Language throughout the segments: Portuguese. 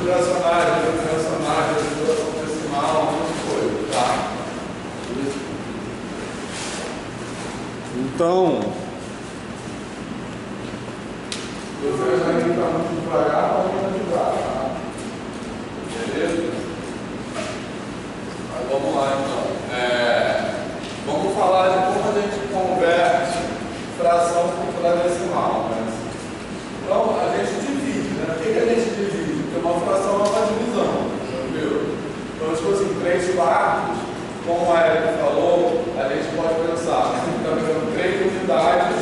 fracionária, redução decimal, um monte de coisa, tá? Então, você já está muito devagar, pode ajudar, tá? Beleza? Mas vamos lá então. Vamos falar de como a gente converte fração para decimal, né? Então, a gente divide, né? Por que a gente divide? Porque uma fração é uma divisão, entendeu? Então, tipo assim, 3/4, como a Erika falou, a gente pode pensar, a gente está pegando 3 unidades,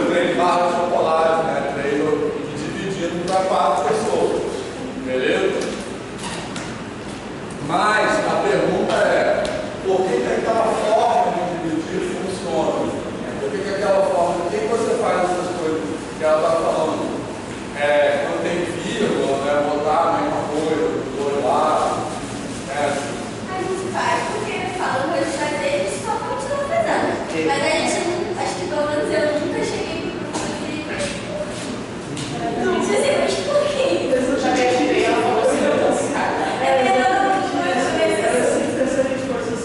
3 barras populares, né? 3 e dividindo para 4 pessoas, beleza? Mas a pergunta é, por que aquela forma de dividir funciona? Por que aquela forma, por que você faz essas coisas que ela está falando? Quando tem vírgula, né, botar a mesma coisa, do dois lados, né? A gente faz porque fala, pode fazer, a gente só continua fazendo. Mas a gente, acho que pelo menos eu nunca cheguei pro professor e não sei se eu expliquei. Eu já tirei, ela falou assim, eu vou ficar.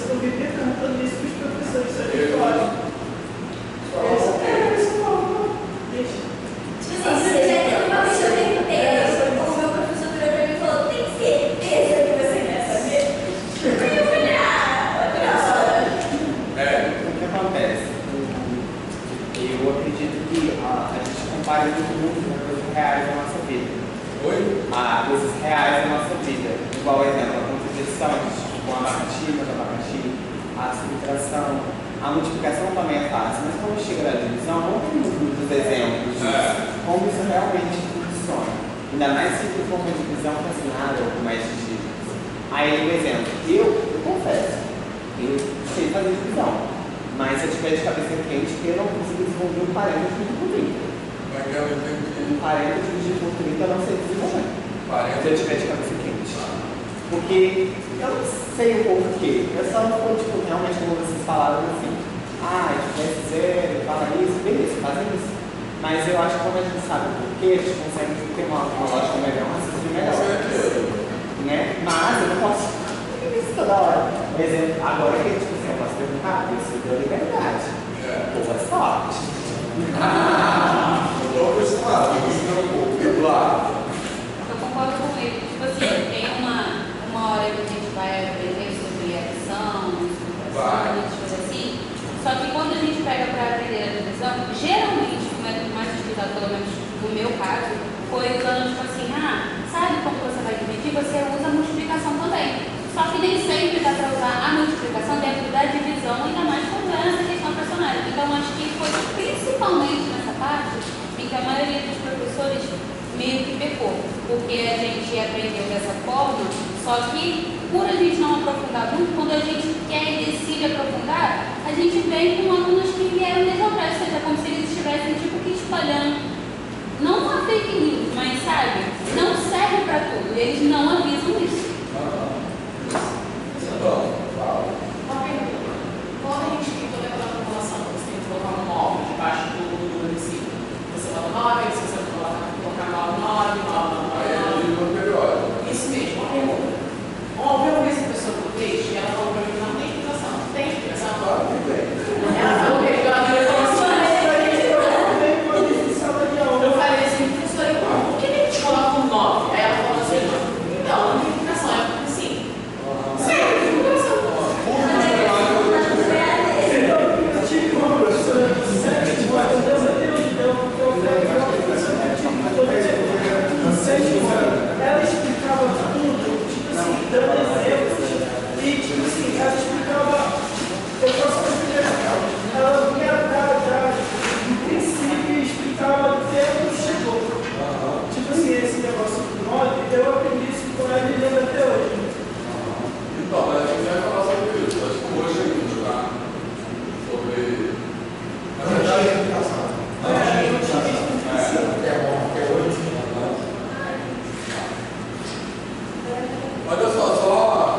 Eu vivia cantando isso para os professores, isso é vitória. Tipo assim, você já tem uma vez que eu perguntei, o meu professor virou pra mim e falou, tem certeza que você quer saber? Eu falei, O que acontece? Eu acredito que a gente compara muito com coisas reais da nossa vida. Oi? Coisas reais da nossa vida. Igual, exemplo, a contribuição, tipo, o abacaxi, a subtração, a multiplicação também é fácil, mas quando chega na divisão, não tem muitos exemplos de como isso realmente funciona. Ainda mais se for uma divisão fascinada ou mais dígitos. Aí, por exemplo, eu confesso, eu sei fazer divisão, mas se eu tiver de cabeça quente, eu não consigo desenvolver um parâmetro de por 30. Um parâmetro de por 30 eu não sei desenvolver. Se eu tiver de cabeça quente. Porque eu não sei o porquê. Eu só não vou, tipo, realmente como vocês falaram assim. Tivesse zero, fala isso, beleza, fazem isso. Mas eu acho que quando a gente sabe o porquê, a gente consegue ter uma lógica melhor, um raciocínio melhor. Né? Mas eu não posso fazer isso toda hora. Por exemplo, agora que tipo assim, eu posso perguntar, isso deu liberdade. Boa sorte. Eu estou acostumado, não se preocupe, claro. Eu concordo com ele. Tipo assim, tem uma hora que a gente vai aprender sobre adição, subtração, coisas assim. Só que quando a gente pega para aprender a divisão, geralmente o método mais utilizado, pelo menos no meu caso, foi usando tipo assim, sabe como você vai dividir? Você usa a multiplicação também. Só que nem sempre dá para usar a multiplicação dentro da divisão, ainda mais quando é essa questão fracionária. Então acho que foi principalmente nessa parte em que a maioria dos professores meio que pecou, porque a gente aprendeu dessa forma, só que por a gente não aprofundar muito, quando a gente quer e decide aprofundar, a gente vem com alunos que vieram desde atrás, ou seja, como se eles estivessem tipo que espalhando, não uma fake news, mas sabe, não serve para tudo, eles não avisam isso. Uma pergunta. Quando a gente tem toda aquela população, você tem que colocar um 9 debaixo do número em cima. Você bota 9, aí você colocar 9, 9, 9. Isso mesmo, uma pergunta. Uma vez a pessoa do texto e ela falou para mim que não tem explicação. Tem explicação? Ela falou que ela falou assim, eu falei assim, professora, por que a gente coloca um 9? Aí ela falou assim, então, não tem explicação. Eu falei assim, sério, não tem explicação. Eu tive uma professora de 7 ela explicava tudo, tipo assim, dando exemplos, e tipo assim, ela explicava, eu posso explicar, ela vinha atrás, no princípio, explicava até onde chegou. Tipo assim, esse negócio do 9, eu aprendi isso com ela e lembro até hoje. Então, mas a gente vai falar sobre isso, acho que hoje ainda, tá? Sobre. Na verdade, a explicação. Olha só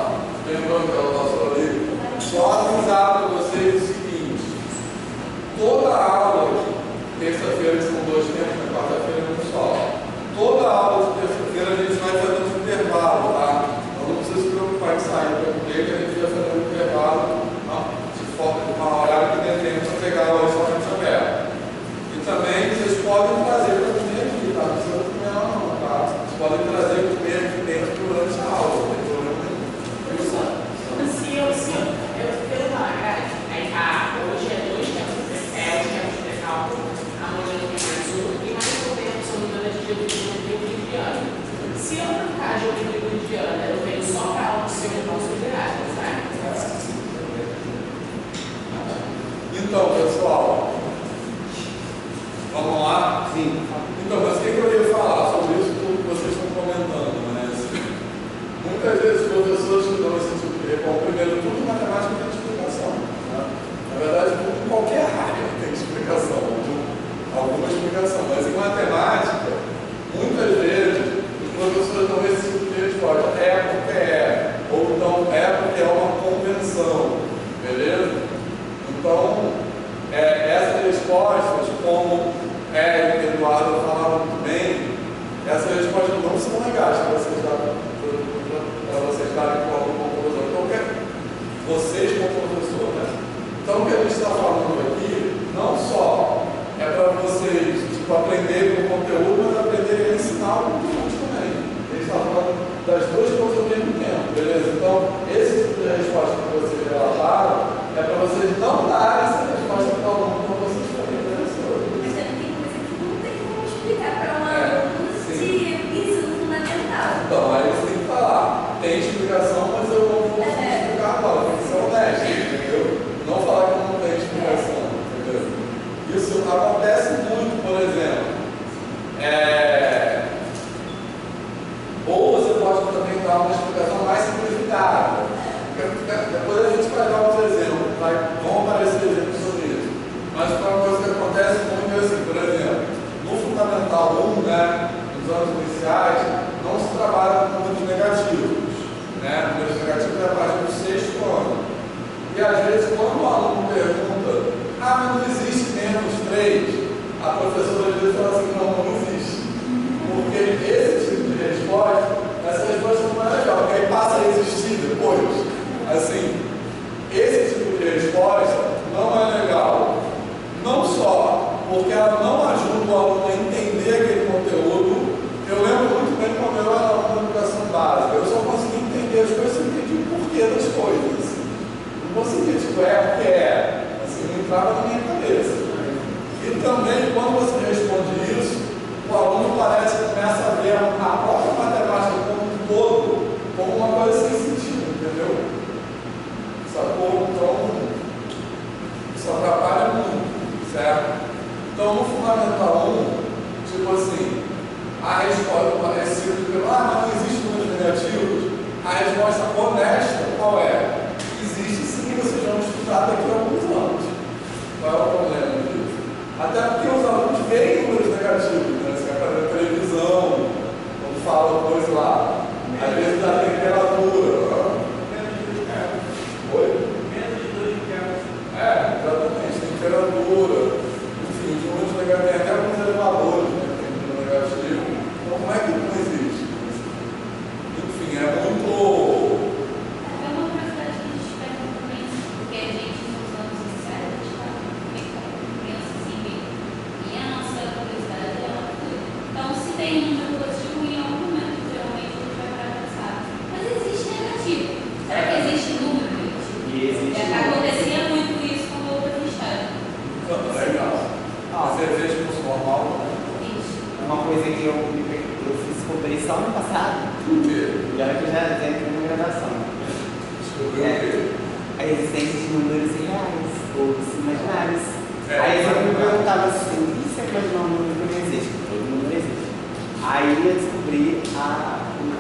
não são legais para vocês darem como conclusão. Vocês como professor, né? Então o que a gente está falando aqui, não só é para vocês aprenderem o conteúdo, mas aprenderem a ensinar o conteúdo também. A gente está falando das duas coisas ao mesmo tempo, beleza? Então, esse tipo de resposta que vocês relataram é para vocês não darem essa resposta para o aluno quando vocês forem professores. Mas também tem coisa que não tem como explicar para um aluno de ensino fundamental. Então, aí você tem que falar, tem explicação, mas eu não vou explicar agora, tem que ser honesto, entendeu? Não falar que não tem explicação, entendeu? Isso acontece muito, por exemplo. Ou você pode também dar uma explicação mais simplificada. Depois a gente vai dar uns exemplos, vão aparecer exemplos sobre isso. Mas uma coisa que acontece muito é assim, por exemplo, no Fundamental 1, né, nos anos iniciais, não se trabalha com números negativos. Né? Números negativos é a partir do 6º ano. E às vezes, quando o aluno pergunta, mas não existe menos 3, a professora às vezes fala assim, não existe. Porque esse tipo de resposta, essa resposta não é legal, porque aí passa a existir depois. Assim, esse tipo de resposta não é legal. Não só porque ela não ajuda o aluno a entender aquele conteúdo. Eu lembro muito bem quando eu era aluno da educação básica, eu só conseguia entender as coisas, eu entendi o porquê das coisas. Não conseguia, tipo, porque assim, não entrava na minha cabeça. E também, quando você responde isso, o aluno parece que começa a ver a própria matemática como um todo, como uma coisa sem sentido, entendeu? Sacou? Então, isso atrapalha muito, certo? Então, no Fundamental 1, tipo assim, a resposta é simples, mas não existe números negativos. A resposta honesta qual é? Existe sim, vocês vão estudar daqui a alguns anos. Qual é o problema disso? Até porque os alunos veem números negativos, né? Você vai fazer televisão, quando fala coisa lá, às vezes da temperatura. Oi? Menos de 2 graus. Exatamente, temperatura, enfim, os números negativos, tem até alguns elevadores, né? Tem número negativo. Então, como é que não existe? Enfim, é muito. É uma curiosidade que a gente pergunta também, porque a gente nos anos iniciais, a gente está meio com criança assim, criança, curiosidade é uma coisa. Então, se tem um número positivo, em algum momento, geralmente, a gente vai parar pra pensar. Mas existe negativo. Será que existe número negativo? Acontecia muito isso com o outro estágio. Legal. Você fez curso normal? Isso. Uma coisa que eu fiz competição ano passado, O quê? e olha que eu já entrei na graduação. Descobriu o quê? A existência de números reais, ou imaginários. É, Aí eu me imaginário. perguntava assim, e se imaginar um número que não existe? Todo número existe. Aí eu descobri o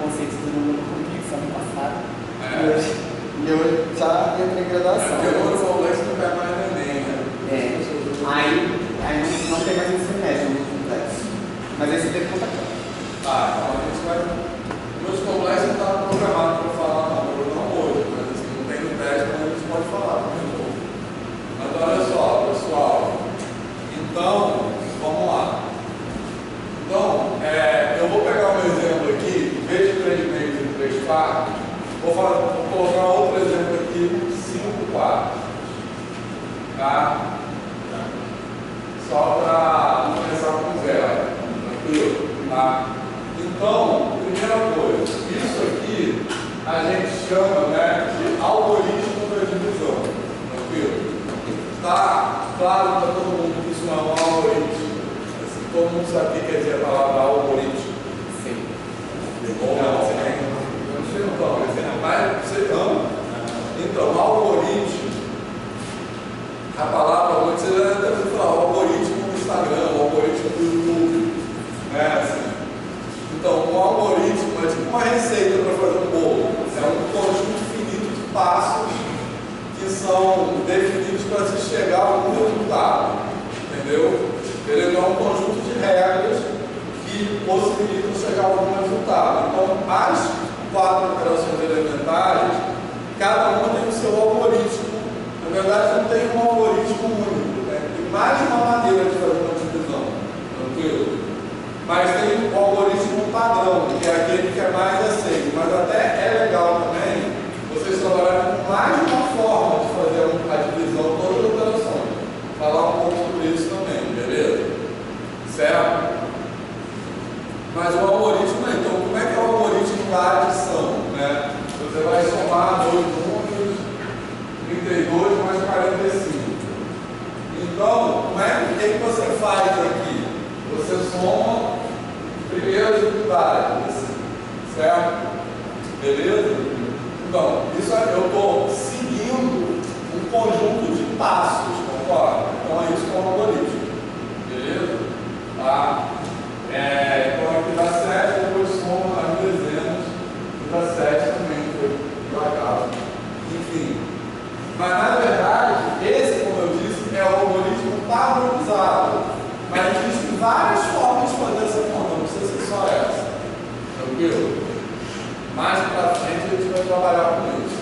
conceito do número complexo ano passado. E eu já entrei em graduação. Porque o número complexo não vai mais neném, né? Aí não tem mais ensino médio, número complexo. Mas esse teve conta própria. Então a gente vai. O número complexo não está programado para falar não hoje, mas assim, não tem no teste, mas a gente pode falar também. Mas olha só, pessoal. Então, vamos lá. Então, eu vou pegar um exemplo aqui, em vez de 3 meios e 3 quartos, vou colocar outro exemplo aqui, 5 quartos. Tá? Só para não começar com 0. Tranquilo? Tá? Então, primeira coisa, isso aqui a gente chama, né, de algoritmo da divisão. Tranquilo? Tá claro para todo mundo que isso não é um algoritmo. Assim, todo mundo sabe o que quer dizer a palavra algoritmo? Sim. Ou não? Eu não sei não, mas você ama. Então, algoritmo, a palavra, você já deve ter falado, o algoritmo do Instagram, o algoritmo do YouTube, né, assim. Então, um algoritmo é tipo uma receita para fazer um bolo. É um conjunto finito de passos que são definidos para se chegar a algum resultado. Entendeu? Ele é um conjunto de regras que possibilitam chegar a algum resultado. Então, as 4 operações elementares, cada uma tem o seu algoritmo. Na verdade, não tem um algoritmo único. Né? Tem mais de uma maneira de fazer uma divisão. Tranquilo? Mas tem o algoritmo padrão, que é aquele que é mais aceito. Mas até é legal também vocês trabalharem com mais de uma forma de fazer a divisão de todas as operações. Falar um pouco sobre isso também, beleza? Certo? Mas o algoritmo, então, como é que é o algoritmo da adição? Né? Você vai somar dois números, 32 mais 45. Então, como é que você faz aqui? Você soma primeiras unidades, certo? Beleza? Então, isso eu estou seguindo um conjunto de passos, concorda? Então é isso que é um algoritmo. Beleza? Tá? Então aqui dá 7, depois soma as dezenas e dá 7 também, foi por acaso. Enfim. Mas na verdade, esse, como eu disse, é o algoritmo padronizado. Mas existem várias formas de fazer essa conta, não precisa ser só essa. Tranquilo? Mais pra frente a gente vai trabalhar com isso.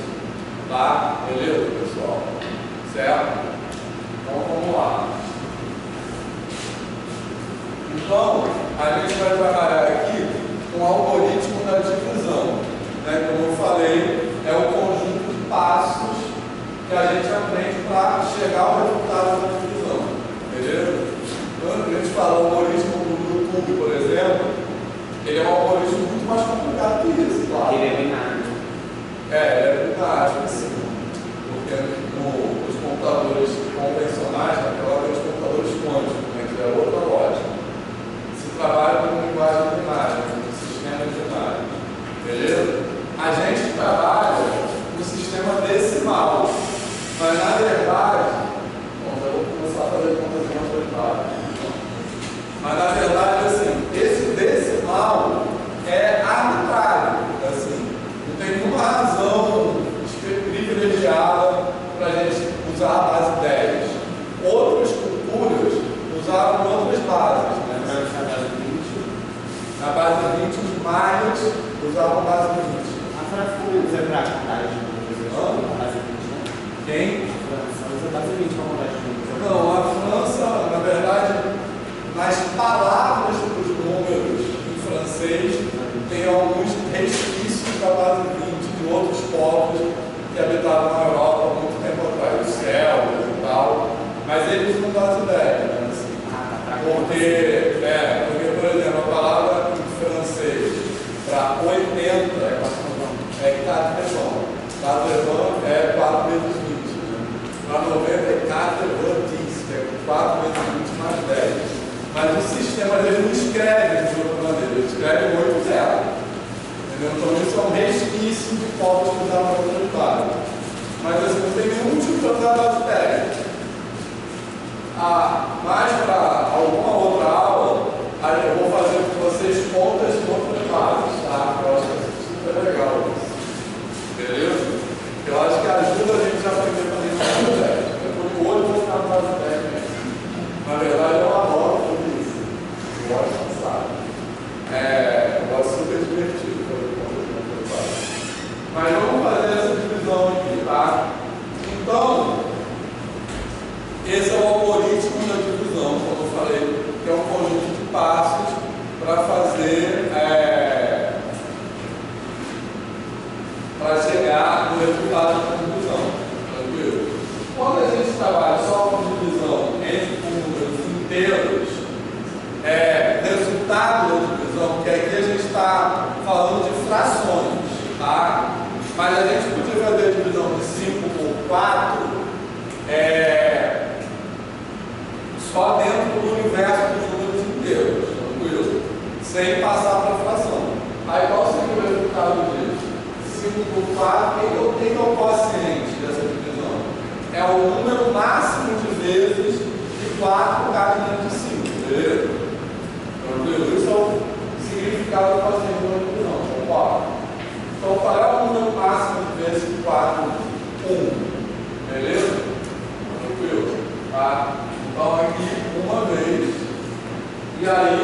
Tá? Beleza, pessoal? Certo? Então vamos lá. Então, a gente vai trabalhar aqui com o algoritmo da divisão. Né? Como eu falei, é o conjunto de passos que a gente aprende para chegar ao resultado da divisão. Beleza? Quando a gente fala o algoritmo do YouTube, por exemplo, ele é um algoritmo muito mais complicado que isso, claro. Ele é binário. Ele é binário, sim. Porque os computadores convencionais, naquela hora, os computadores quânticos, né, que é outra lógica, se trabalha com linguagem binária, com sistema binário. Beleza? A gente trabalha com sistema decimal. Mas na verdade, eu vou começar a fazer contas mais autoritárias. Mas na verdade, assim, esse decimal é arbitrário. Assim, não tem nenhuma razão privilegiada para a gente usar a base 10. Outras culturas usavam outras bases. Né? Na base 20, os maias usavam a base 20. A França também usa para a contagem de números. A base 20, né? Quem? A França usa a base 20 para a contagem de números. Não, a França, na verdade, nas palavras dos números em francês, tem alguns resquícios da base 20 de outros povos que habitavam na Europa há muito tempo atrás, os celtas e tal, mas eles não base 10, né? Assim, porque, por exemplo, a palavra em francês para 80 é 4 é 4 vezes 20. Né? Para 90 é 4 vezes 10, que é 4 vezes 20 mais 10. Mas o sistema dele não escreve de outra maneira, ele escreve 8 zero. Então isso é um resquício de povos que usavam autoritário. Mas assim, não tem nenhum tipo de base técnica. Mais para alguma outra aula, eu vou fazer com vocês contas de outras bases, tá? Eu acho que é super legal isso. Beleza? Eu acho que ajuda a gente a aprender também a base técnica. Depois do olho vou ficar na base técnica. Na verdade, eu adoro tudo isso. Eu gosto de passar. Eu gosto super divertido. Mas vamos fazer essa divisão aqui, tá? Então, esse é o algoritmo da divisão, como eu falei, que é um conjunto de passos para fazer, para chegar no resultado da divisão. Tranquilo? Quando a gente trabalha só com divisão entre números inteiros, resultado da divisão, porque aqui a gente está falando de frações, tá? Mas a gente podia fazer a divisão de 5 por 4 só dentro do universo dos números inteiros, tranquilo? Sem passar para a fração. Aí qual seria o resultado disso? 5 por 4, o que é o quociente dessa divisão? É o número máximo de vezes que 4 cabe dentro de 5, beleza? Tranquilo? Isso é o significado do quociente da divisão, concorda? Então, qual é o número máximo de vezes que 4? 1. Beleza? Tranquilo? Tá? Então, aqui, uma vez. E aí,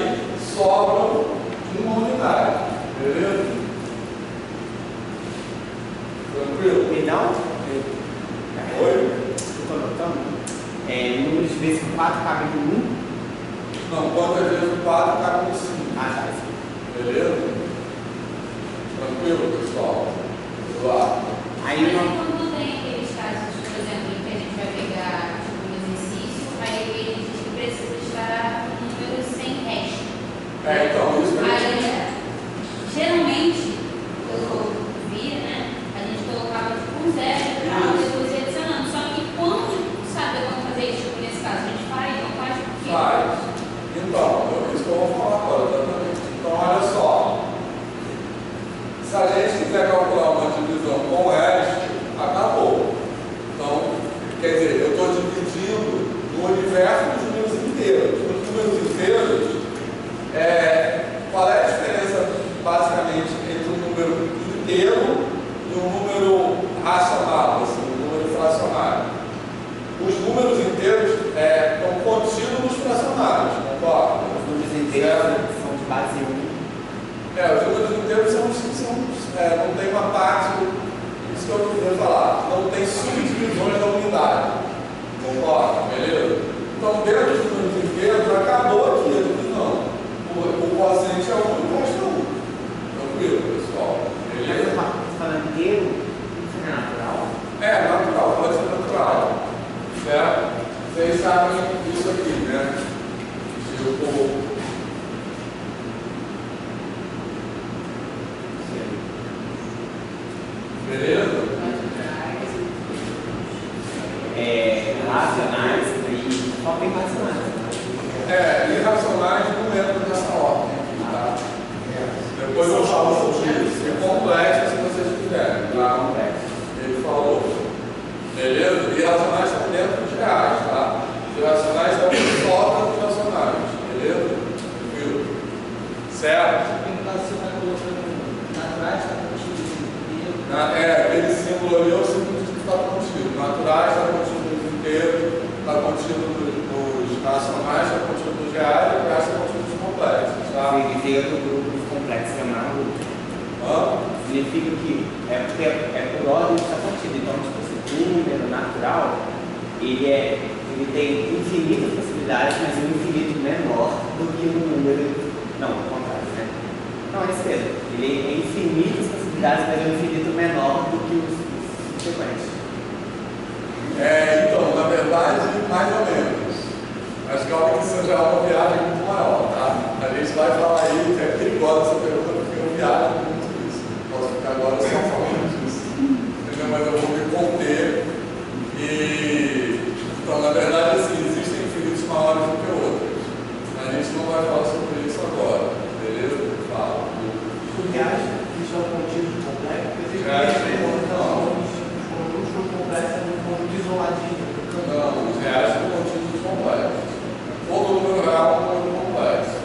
sobra uma unidade. Beleza? Tranquilo? Então, Oi? eu estou anotando. Número de vezes que 4 cabe em 1. Não, quantas vezes o 4 cabe no 5? Tranquilo, pessoal. Vamos lá. Mas Aí não. quando tem aqueles casos, por exemplo, que a gente vai pegar tipo, um exercício, aí ele diz que precisa estar um número sem resto. Então, isso que a gente... Aí, geralmente, quando via, né, a gente colocava tipo um zero e tal, depois ia adicionando. Só que quando sabe como fazer isso, tipo, nesse caso, a gente faz, não faz por quê? Faz. Então, isso que eu vou falar agora, exatamente. Então, olha só. Se a gente quiser calcular uma divisão com resto, acabou. Então, quer dizer, eu estou dividindo no universo dos números inteiros. Nos números inteiros, qual é a diferença, basicamente, entre um número inteiro e um número racional, assim, um número fracionário? Os números inteiros estão contidos nos fracionários, concorda? Os números inteiros são de base 1. Os números inteiros não tem uma parte, isso que eu queria falar, não tem subdivisões da unidade, concorda? Beleza? Então, dentro dos números inteiros, acabou aqui a divisão. O quociente é 1 e o resto é 1. Tranquilo, pessoal? Beleza? Mas falando inteiro, isso não é natural? Natural, pode ser natural. Certo? Vocês sabem isso aqui, né? Tipo, beleza? Racionais e só tem racionais. Irracionais não entram nessa ordem aqui, tá? Depois eu falo sobre isso. E complexo se vocês quiserem, tá? Ele falou. Beleza? Irracionais estão dentro de reais, tá? Irracionais estão fora dos racionais. Beleza? Tranquilo? Certo? Aquele símbolo ali é o símbolo que está contido. Naturais está contido nos inteiros, está contido nos racionais, está contido nos reais, e o resto está contido nos complexos. Tá? Significa que o grupo dos complexos é maior grupo. Significa que porque por ordem que está contido. Então, tipo assim, um número natural, ele tem infinitas possibilidades, mas um infinito menor do que um número. Não, ao contrário, né? Não, é isso mesmo. Ele tem infinitas possibilidades, mas é um infinito menor do que os subsequentes. Então, na verdade, mais ou menos. Mas calma que isso já é uma viagem muito maior, tá? A gente vai falar aí que é perigosa essa pergunta, porque eu viajo muito nisso. Posso ficar agora só falando disso. Entendeu? Mas eu vou me conter. Então, na verdade, assim, existem infinitos maiores do que outros. A gente não vai falar sobre isso agora. Beleza? Fala. Porque acha que isso é um contínuo complexo? Porque Já achei. os complexos é um conjunto isoladinho. Não, os reais são contínuos complexos. Todo número real é um número complexo.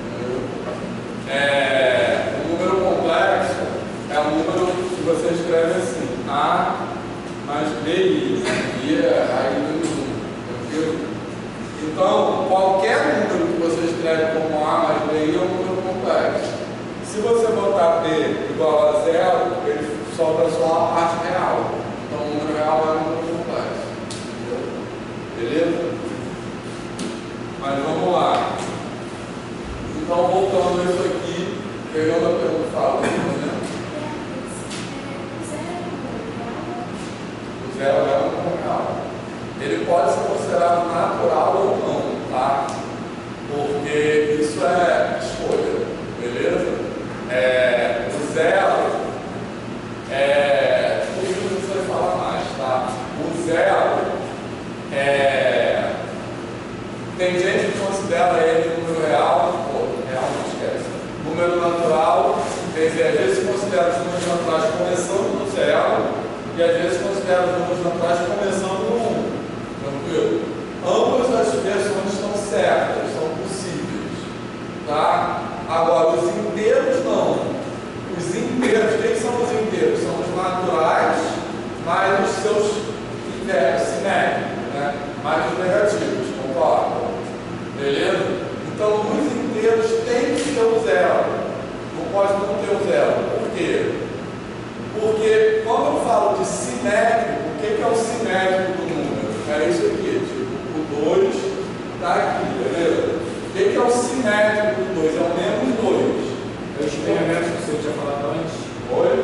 Entendeu? O número complexo é um número que você escreve assim, A mais BI. E é a raiz do número. Tranquilo? Então, qualquer número que você escreve como A mais BI é um número complexo. Se você botar B igual a 0, ele sobra só a parte real. Então, o número real é um número complexo. Entendeu? Beleza? Mas vamos lá. Então, voltando a isso aqui, pegando a pergunta fala, né? O zero é um número real. Ele pode ser considerado natural ou não, tá? Porque isso é escolha, beleza? O zero por isso não precisa falar mais, tá? O zero tem gente que considera ele número real, real não esquece. Número natural, quer dizer, às vezes considera os números naturais começando no zero e às vezes considera os números naturais começando no 1. Tranquilo? Ambas as versões estão certas, são possíveis. Tá? Agora, os inteiros não. Os inteiros, quem são os inteiros? São os naturais, mais os seus simétricos, né? Mais os negativos, concorda? Beleza? Então, os inteiros tem que ter o zero. Não pode não ter o zero. Por quê? Porque quando eu falo de simétrico, o que é o simétrico do número? É isso aqui, tipo, o 2 está aqui, beleza? O que é o simétrico do 2? É o menos 2. É o experimento que você tinha falado antes. Oi?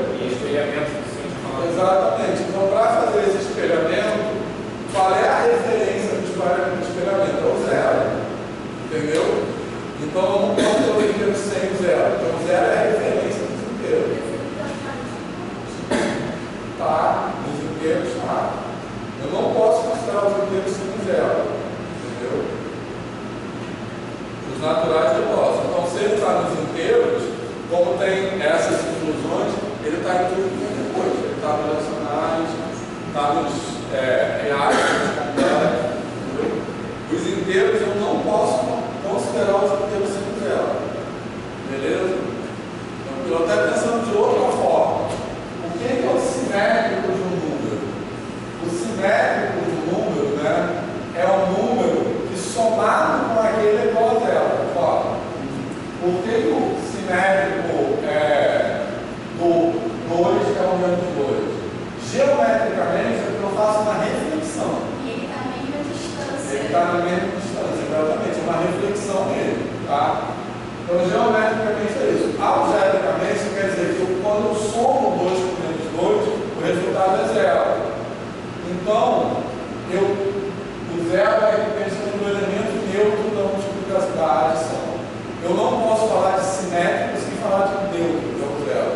tem essas inclusões, ele está em tudo que vem depois. Ele está nos relacionais, está nos reais, os inteiros eu não posso considerar os inteiros sem zero. Beleza? Então, eu estou até pensando de outra forma. O que é o simétrico de um número? O simétrico de um número, né, é um número que somado com aquele é igual a zero. Ó, por que o simétrico do 2 é o menos 2? Geometricamente, eu faço uma reflexão. E ele está na mesma distância. Ele está na mesma distância, exatamente. É uma reflexão nele. Tá? Então, geometricamente é isso. Algebricamente, quer dizer que quando eu somo 2 com menos 2, o resultado é zero. Então, o zero é pensando no elemento neutro da multiplicação da adição. Eu não posso falar de simétrico sem falar de neutro, que é o zero.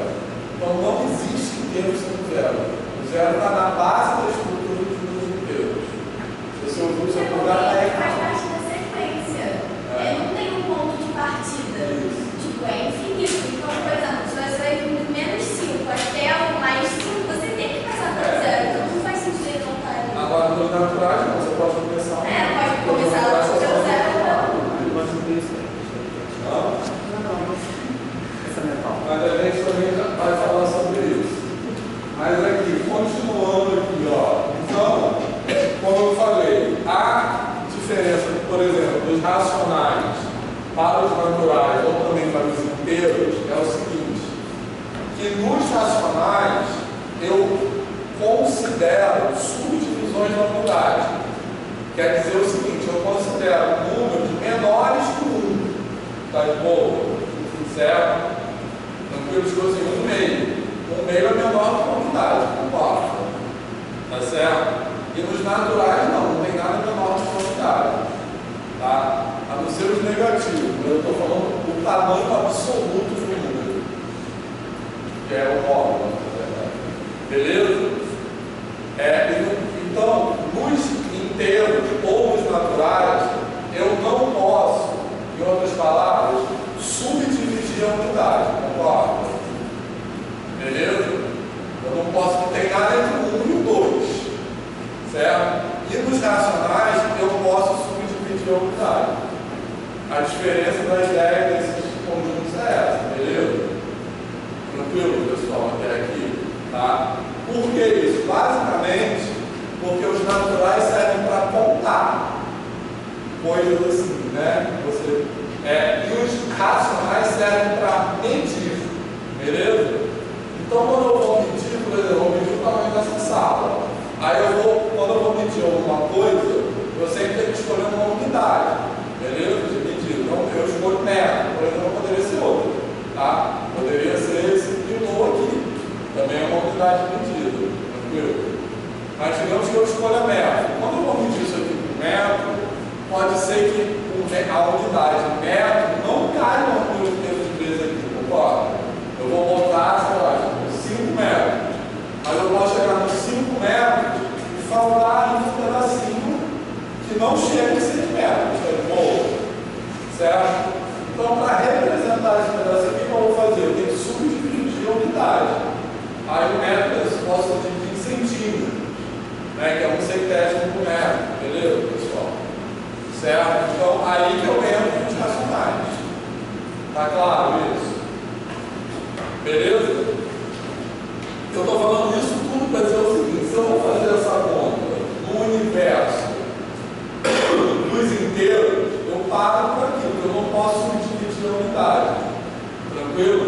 Então, não existe inteiro sem zero. O zero está na base da estrutura dos números inteiros. Se você ouviu o seu programa, Ele faz parte da sequência. Ele não tem um ponto de partida. Tipo, é infinito. Então, por exemplo, se você vai de menos 5 até o mais 5, você tem que passar por zero. Então, não faz sentido não estar ali. agora, nos naturais, não. Você pode começar. Pode começar lá com o seu zero. Mas a gente também já vai falar sobre isso. Mas aqui, continuando aqui, ó. Então, como eu falei, a diferença, por exemplo, dos racionais para os naturais ou também para os inteiros é o seguinte, que nos racionais eu considero subdivisões naturais. Quer dizer o seguinte, eu considero números menores que 1. Tá de boa? Certo? Tranquilo, estou assim, 1 meio. 1 meio é menor que uma unidade, concordo. Tá certo? E nos naturais não tem nada menor que uma unidade. Tá? A não ser os negativos. Eu estou falando o tamanho absoluto do número. Que é o módulo. Beleza? Então, nos inteiros ou nos naturais, eu não posso, em outras palavras, subdividir a unidade, concorda? Beleza? Eu não posso, não tem nada entre o 1 e o 2, certo? E nos racionais, eu posso subdividir a unidade. A diferença da ideia desses conjuntos é essa, beleza? Tranquilo, pessoal, até aqui, tá? Por que isso? Basicamente, porque os naturais servem para contar coisas assim, né? E os racionais servem para medir, beleza? Então, quando eu vou medir, por exemplo, eu vou medir o tamanho dessa sala. Aí quando eu vou medir alguma coisa, eu sempre tenho que escolher uma unidade, beleza? De medida. Então, eu escolho metro, por exemplo, poderia ser outra, tá? Poderia ser esse quilô aqui, também é uma unidade de medida, tranquilo? Mas digamos que eu escolha metro. Quando eu vou medir isso aqui por metro, pode ser que a unidade metro não caia no número de vezes aqui, concorda? Eu vou botar, sei lá, 5 metros. Mas eu posso chegar nos 5 metros e faltar um pedacinho que não chega em 6 metros, tá de boa? Certo? Então, para representar esse pedaço aqui, o que eu vou fazer? Eu tenho que subdividir a unidade. Aí o metro eu posso dividir em centímetros, né, que é 1/100º por metro, beleza, pessoal? Certo? Então, aí que eu entro nos racionais. Tá claro isso? Beleza? Eu estou falando isso tudo para dizer o seguinte, se eu vou fazer essa conta no universo dos inteiros, eu paro por aqui, porque eu não posso dividir a unidade. Tranquilo?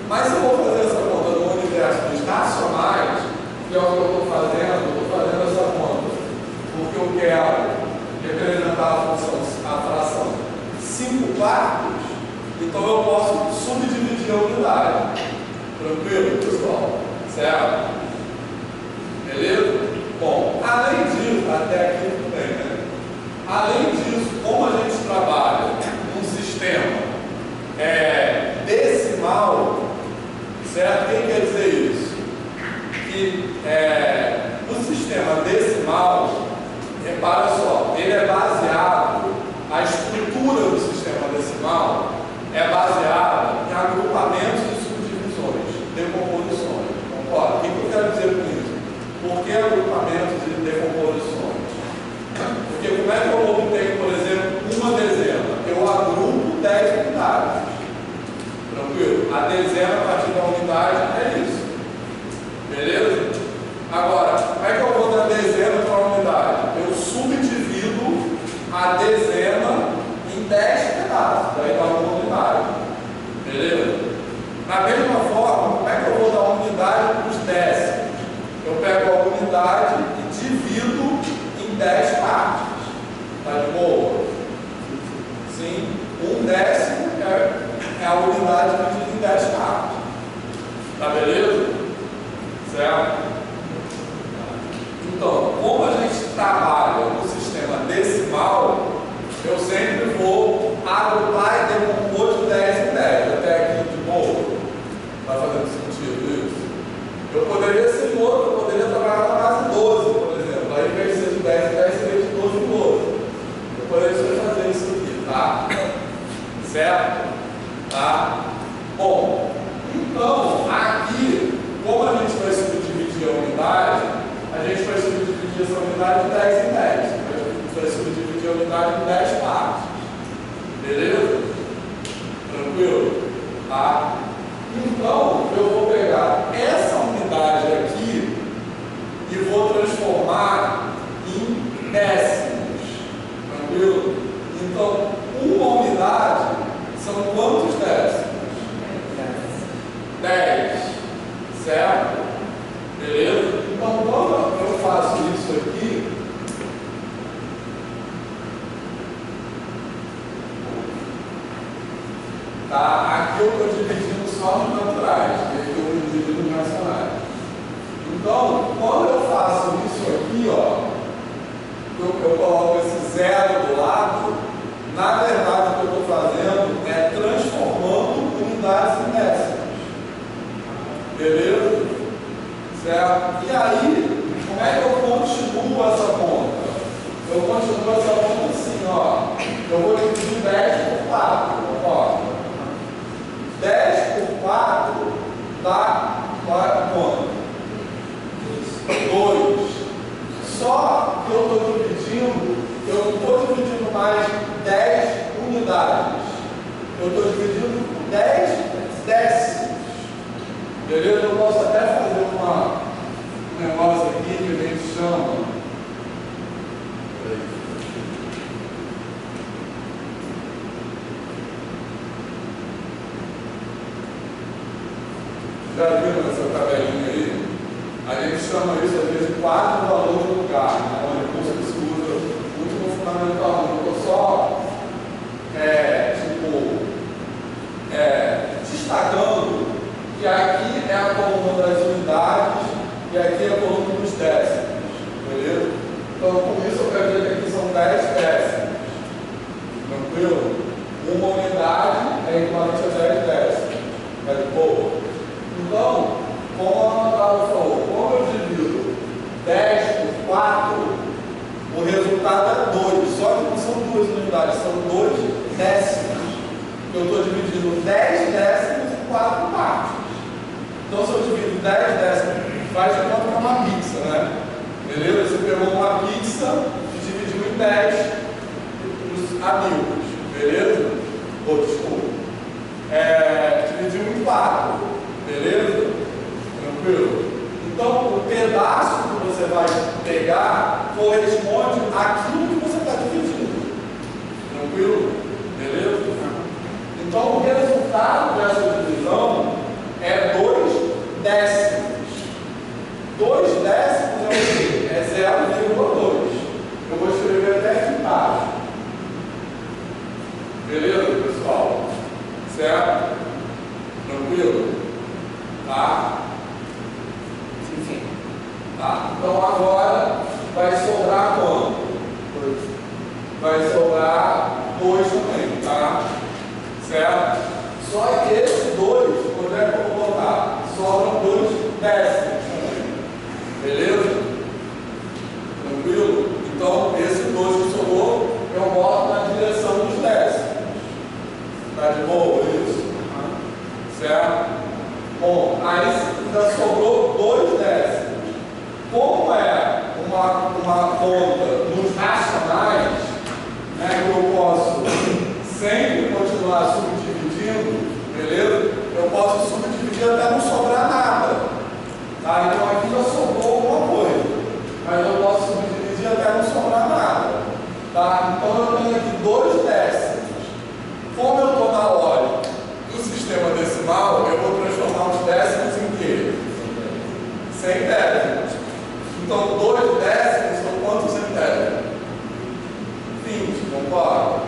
Mas se eu vou fazer essa conta no universo dos racionais, que é o que eu estou fazendo essa conta porque eu quero representar a fração 5/4, então eu posso subdividir a unidade. Tranquilo, pessoal? Certo? Beleza? Bom, além disso, até aqui tudo bem, né? Além disso, como a gente trabalha num sistema decimal, certo? Quem quer dizer isso? Que o sistema decimal, repara só, ele é baseado, a estrutura do sistema decimal é baseada em agrupamentos de subdivisões a unidade dividida em 10 partes. Tá beleza? Certo? Então, como a gente trabalha no sistema decimal, eu sempre vou agrupar e decompor de 10 em 10. Até aqui de boa. Está fazendo sentido isso? Eu poderia ser outro, eu poderia trabalhar na base 12, por exemplo. Aí, em vez de ser de 10 em 10, seria de 12 em 12. Eu poderia fazer isso aqui, tá? Certo? Tá? Bom, então, aqui, como a gente vai subdividir a unidade, a gente vai subdividir essa unidade de 10 em 10. A gente vai subdividir a unidade em 10 partes. Beleza? Tranquilo? Tá? Então, eu vou pegar essa unidade aqui e vou transformar em décimos. Tranquilo? Então, uma unidade são quantos décimos? 10. Certo? Beleza? Então, quando eu faço isso aqui, tá? Aqui eu estou dividindo só nos naturais, e aqui eu estou dividindo nos racionais. Então, quando eu faço isso aqui, ó, eu coloco esse zero do lado, na verdade o que eu estou fazendo é transformando unidades em décimos. Beleza? Certo? E aí, como é que eu continuo essa conta? Eu continuo essa conta assim, ó. Eu vou dividir 10 por 4, ó. 10 por 4 dá quanto? 2. Só que eu estou dividindo, eu não estou dividindo mais 10 unidades. Eu estou dividindo 10 décimos. Beleza? Eu posso até fazer um negócio aqui que a gente chama. Já viram essa tabelinha aí? A gente chama isso às vezes de 4 valores de lugar, né? É um recurso que se usa muito no fundamental. Eu estou só destacando que aqui é a coluna das unidades e aqui é a coluna dos décimos. Beleza? Então, com isso eu quero dizer que aqui são 10 décimos. Tranquilo? Uma unidade é equivalente a 10 décimos. É de boa? Então, como a Ana Paula falou, como eu divido 10 por 4, o resultado é 2. Só que não são 2 unidades, são 2 décimos. Eu estou dividindo 10 décimos em 4 partes. Então, se eu divido 10 décimos, faz de conta que é uma pizza, né? Beleza? Você pegou uma pizza e dividiu em 10 os amigos. Beleza? Desculpa. Dividiu em 4. Beleza? Tranquilo? Então, o pedaço que você vai pegar corresponde àquilo que você está dividindo. Tranquilo? Beleza? Então, o resultado dessa divisão é 2 décimos. 2 décimos é o quê? É 0,2. Eu vou escrever até aqui embaixo. Beleza, pessoal? Certo? Tranquilo? Tá? Sim. Tá? Então agora vai sobrar quanto? 2. Vai sobrar 2 também, tá? Certo? Só que esse 2, onde é que eu vou botar? Sobram 2 décimos também. Beleza? Tranquilo? Então esse 2 que sobrou, eu boto na direção dos décimos. Tá de boa isso? Certo? Bom, aí ainda sobrou 2 décimos. Como é uma conta nos racionais, né, que eu posso sempre continuar subdividindo, beleza? Eu posso subdividir até não sobrar nada. Tá? Então aqui já sobrou alguma coisa, mas eu posso subdividir até não sobrar nada. Tá? Então eu tenho aqui 2 décimos. Como eu estou na lógica do sistema decimal, eu vou transformar os décimos em quê? 100 décimos. Então, 2 décimos são quantos centésimos? 20, concorda?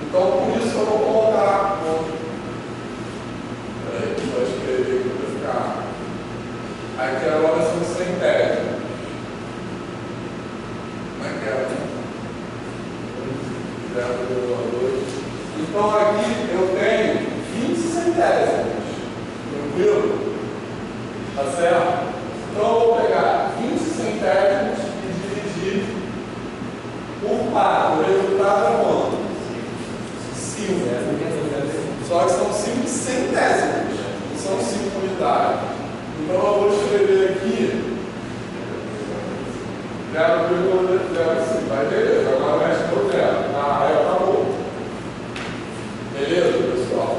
Então, por isso eu vou colocar Aqui agora são centésimos. Como é que é? 0,2. Então aqui eu tenho 20 centésimos. Tranquilo? Tá certo? Então eu vou pegar 20 centésimos e dividir por 4. O resultado é quanto? 5. Só que são 5 centésimos, não são 5 unidades. Então eu vou escrever aqui 0,05. Vai, beleza, agora vai escrever o 0. Aí acabou. Beleza, pessoal?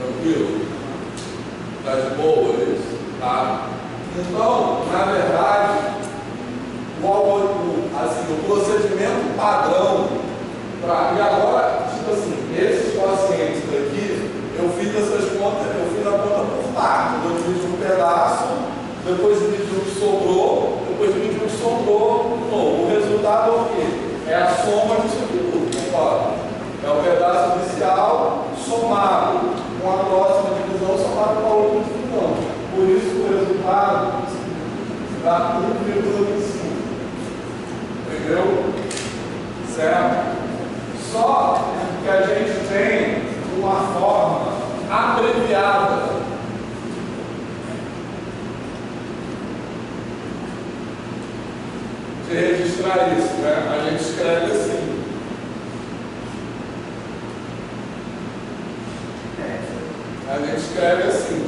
Tranquilo? Tá de boa isso? Tá? Então, na verdade, o procedimento padrão e agora, tipo assim, esses pacientes daqui, eu fiz essas contas, eu fiz a conta por parte. Eu dividi um pedaço, depois dividi o que sobrou, depois dividi o que sobrou de novo. O resultado é o quê? É a soma disso aqui tudo, concorda? É o pedaço inicial somado com a próxima divisão somado com a outra divisão. Por isso o resultado dá 1,25. Entendeu? Certo? Só que a gente tem uma forma abreviada de registrar isso, né? A gente escreve assim. A gente escreve assim.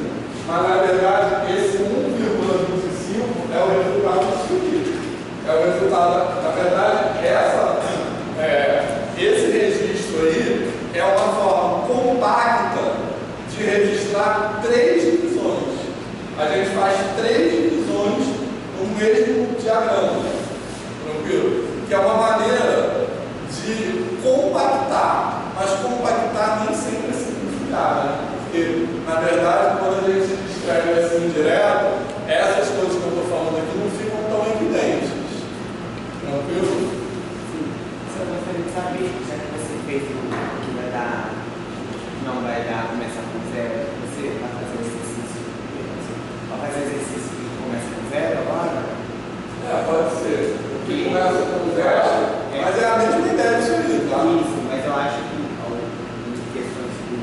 Mas na verdade esse 1,25 é o resultado disso aqui. É o resultado, na verdade, esse registro aí é uma forma compacta de registrar 3 divisões. A gente faz 3 divisões no mesmo diagrama, tranquilo? Que é uma maneira de compactar, mas compactar nem sempre é simplificar, né? Porque, na verdade, quando a gente escreve assim direto, essas coisas que eu estou falando aqui não ficam tão evidentes. Tranquilo? Só gostaria de saber, já que você fez o que vai dar, não vai dar, começar com 0, você vai fazer o exercício? Vai fazer o exercício que começa com 0 agora? Pode ser. O que começa com 0, mas é a mesma ideia disso aí, tá? Isso, mas eu acho que em questões de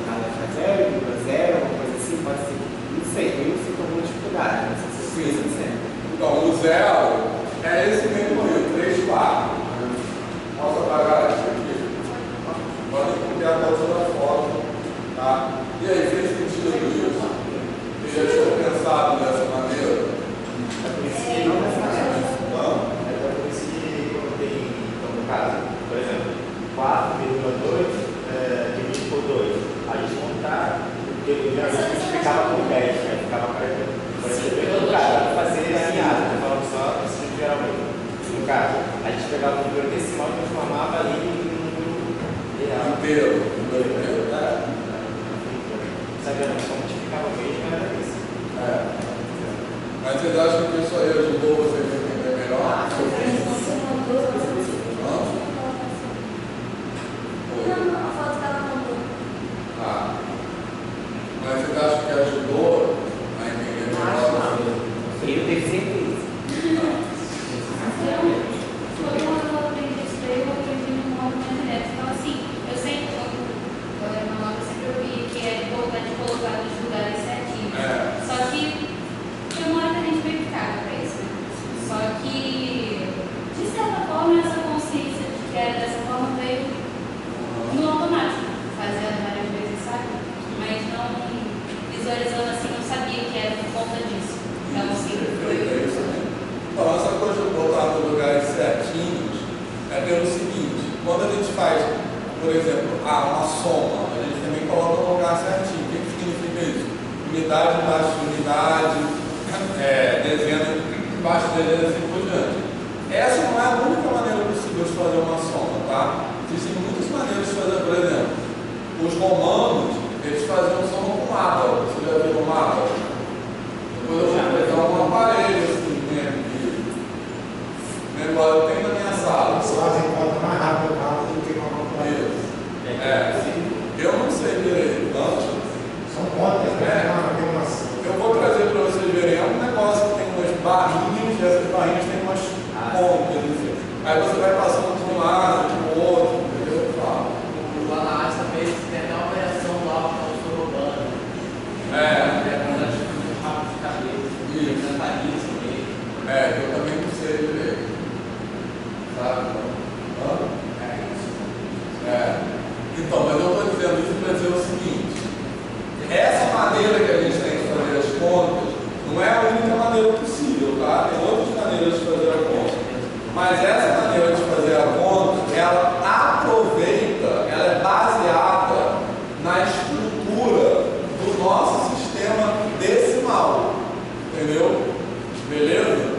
nada para 0, alguma coisa assim, pode ser, não sei, eu sinto alguma dificuldade, não sei se você fez sempre. Então, o 0 é esse mesmo rio, 3 quartos. Posso apagar isso aqui? Pode copiar a outra foto. Tá? E aí, fez sentido isso? Você já tinha pensado dessa maneira? É por isso que não dessa maneira. Não? É por isso que quando tem, então, no caso, por exemplo, 4,2 dividido por 2. A gente montar, porque a gente ficava com 10, né? Ficava perto. Por exemplo, no caso, fazer alinhado, eu falando só assim, geralmente. No caso, a gente pegava o número decimal e transformava ali no número real. Inteiro. Sabe, a noção multiplicava mesmo, era isso. Mas vocês acham que isso aí ajudou vocês a entender melhor? Não, a foto que ela mandou. Tá. Mas vocês acham que ajudou a entender melhor? Eu tenho certeza. Quando eu aprendi isso daí, eu aprendi de um modo mais direto. Então, assim, eu sempre, quando eu era menor, eu sempre ouvia que é importante colocar nos lugares certinhos. Só que tem uma hora que a gente veio ficar pra isso, né? Só que, de certa forma, essa consciência de que era dessa forma veio no automático, fazendo várias vezes, sabe? Mas não visualizando assim, não sabia que era por conta disso. Então, assim, É isso mesmo. Então, essa coisa de botar nos lugares certinhos é pelo seguinte: quando a gente faz, por exemplo, uma soma, a gente também coloca no lugar certinho. O que significa isso? Unidade embaixo de unidade, dezena embaixo de dezena e assim por diante. Essa não é a única maneira possível de fazer uma soma, tá? Existem muitas maneiras de fazer, por exemplo, os romanos, eles faziam soma com mapa. Você já viu um mapa? Depois eu vou pegar um aparelho assim, igual eu tenho na minha sala. Eles fazem conta mais rápido do que uma calculadora. Eu não sei direito, não. São contas, né? Não é a única maneira possível, tá? Tem outras maneiras de fazer a conta. Mas essa maneira de fazer a conta, ela aproveita, ela é baseada na estrutura do nosso sistema decimal. Entendeu? Beleza?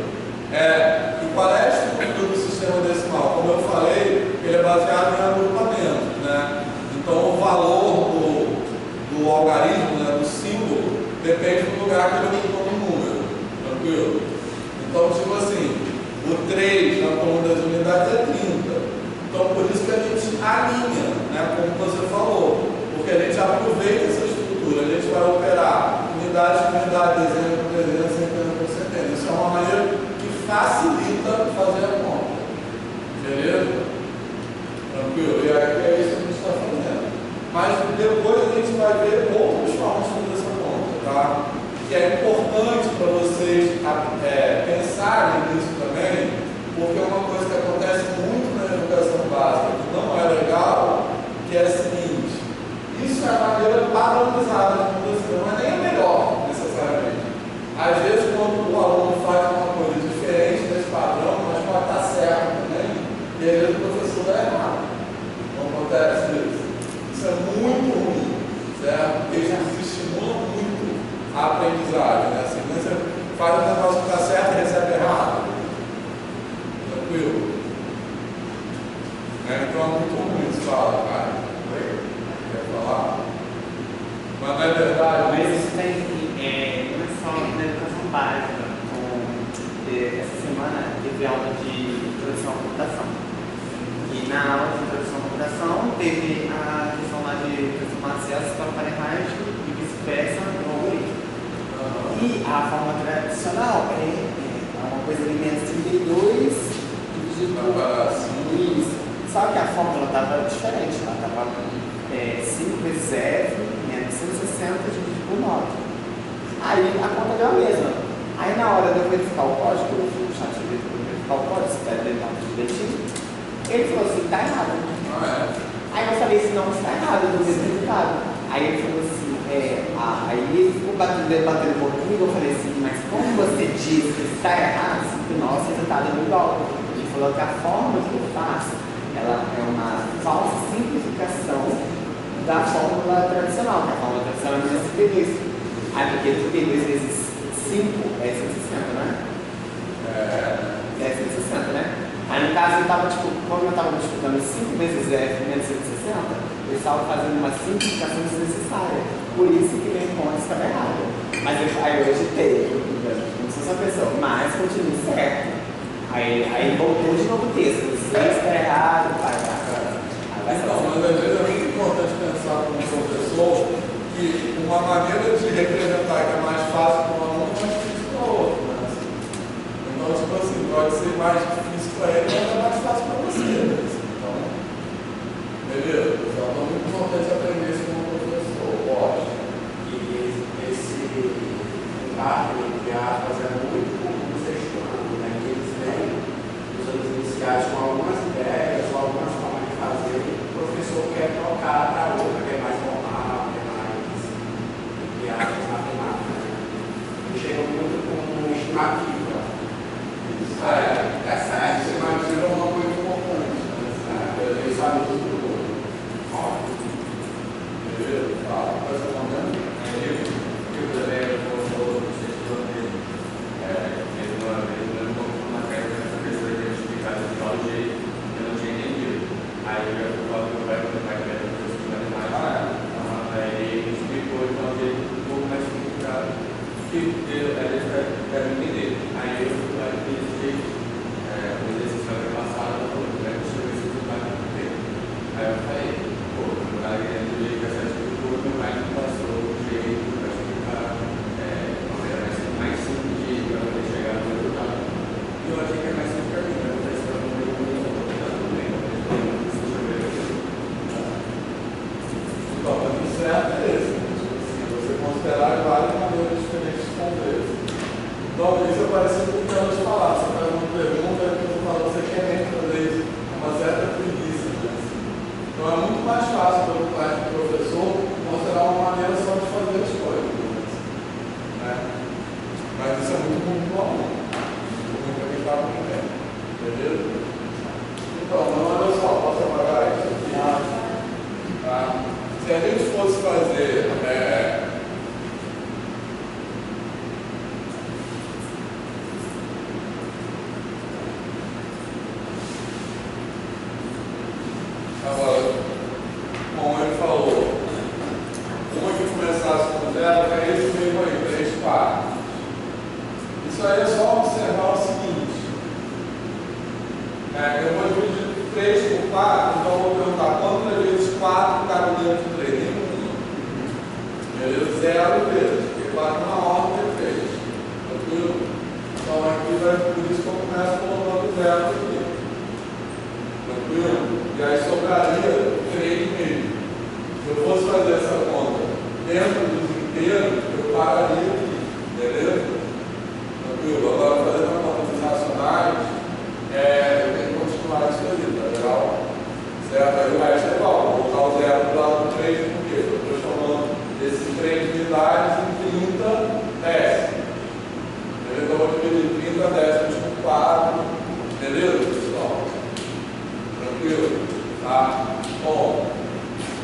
E qual é a estrutura do sistema decimal? Como eu falei, ele é baseado em agrupamento, né? Então o valor do algarismo, né, do símbolo, depende do lugar que ele ocupou no número. Tranquilo? Então, tipo assim, o 3 na coluna das unidades é 30. Então, por isso que a gente alinha, né, como você falou. Porque a gente aproveita essa estrutura, a gente vai operar unidade por unidade, dezena por dezena, centena por centena. Isso é uma maneira que facilita fazer a conta. Beleza? Tranquilo? E aqui é isso que a gente está fazendo. Mas depois a gente vai ver outras formas de fazer essa conta, tá? E é importante para vocês pensarem nisso também, porque é uma coisa que acontece muito na educação básica, que não é legal, que é a seguinte: isso é a maneira padronizada de acontecer, não é nem a melhor, necessariamente. Às vezes, quando o aluno faz uma coisa diferente desse padrão, mas pode estar certo também, e às vezes o professor dá errado. Não acontece isso. Isso é muito ruim, certo? Porque isso desestimula muito a aprendizagem, né? Assim, você faz o negócio que está certo e recebe errado. Tranquilo? Então é muito ruim isso, fala, cara. Quer falar? Mas não é verdade. Mas isso tem não é só na educação básica. Essa semana teve aula de introdução à computação. E na aula de introdução à computação teve a questão lá de transformar acessos para Fahrenheit e vice-versa no algoritmo. E a forma tradicional é uma coisa ali menos 32 dividido por isso. Só que a fórmula estava diferente, ela estava 5 vezes F menos 160 dividido por 9. Aí a conta deu a mesma. Aí na hora de eu verificar o código, eu fui no chat de verificar o código, se está direitinho, ele falou assim: está errado. Aí eu falei assim: não, está errado, do mesmo resultado. Aí ele falou assim: aí ele ficou batendo um pouco comigo. Eu falei assim: mas como você diz que está errado, se o nosso resultado é igual? Ele falou que a forma que eu faço, ela é uma falsa simplificação da fórmula tradicional, que a fórmula tradicional é menos 32. Aí porque 32 vezes 5 é 160, né? É 160, né? Aí no caso, como eu estava disputando 5 vezes F menos 160, eu estava fazendo uma simplificação desnecessária. Por isso que minha conta estava errada. Mas aí eu agitei, não sou essa pessoa, mas continuo certo. Aí voltou de novo o texto. Se está errado, vai. Então, mas às vezes é muito importante pensar como professor que uma maneira de representar que é mais fácil para um aluno é mais difícil para o outro. Né? Então, tipo assim, pode ser mais difícil para ele, mas é mais fácil para você. Né? Então, beleza? Então é muito importante aprender isso como professor. Pode. E esse impacto entre aspas é muito comum ser estudado, né? Que eles vêm nos anos iniciais com algumas ideias ou algumas formas de fazer, o professor quer trocar para outra, que é mais formal, que é mais entre aspas matemática. Eles chegam muito com estimativa. Isso é certo. Estimativa é uma coisa importante. Ele sabe tudo. Beleza? Fala, faz o momento. Eu também vou uma vez, eu uma carta dessa pessoa que tinha explicado de tal jeito, eu não tinha entendido. Aí eu já fui falar com meu pai, que era professor de matemática. Aí ele explicou de um jeito um pouco mais complicado, que ele para entender. Aí eu fui lá e fiz o exercício da passada, eu falei, como é que chegou esse resultado que eu tenho? Aí eu falei, pô, o cara querendo do jeito que essa explicou, meu pai não passou o jeito para explicar de uma maneira mais simples de para poder chegar no resultado. E eu achei que é mais simples para mim, mas eu estou esperando um pouco de tá tudo bem, Então, mas o certo é esse. Se você considerar várias maneiras diferentes de responder. Então, isso é parecido com o que elas falaram. Você faz uma pergunta e você fala, você quer mesmo fazer isso? Uma certa preguiça. Né? Então, é muito mais fácil para o pai do professor mostrar uma maneira só de fazer as coisas. Né? Mas 4, então eu vou perguntar quantas vezes 4 cabe dentro de 3? Nenhuma. Beleza? 0 vezes, porque 4 na ordem é 3. Tranquilo? Então aqui vai, por isso que eu começo colocando 0 aqui. Tranquilo? E aí sobraria 3,5. Se eu fosse fazer essa conta dentro dos inteiros, eu pararia aqui. Beleza? Tranquilo? Agora fazendo a conta dos racionais, eu tenho que continuar isso aí, tá legal? Certo? Aí o resto é igual. Vou colocar o 0 do lado do 3, por quê? Eu estou chamando esses 3 unidades em 30 décimos. Beleza? Então eu vou dividir 30 décimos por 4. Beleza, pessoal? Tranquilo? Tá? Bom,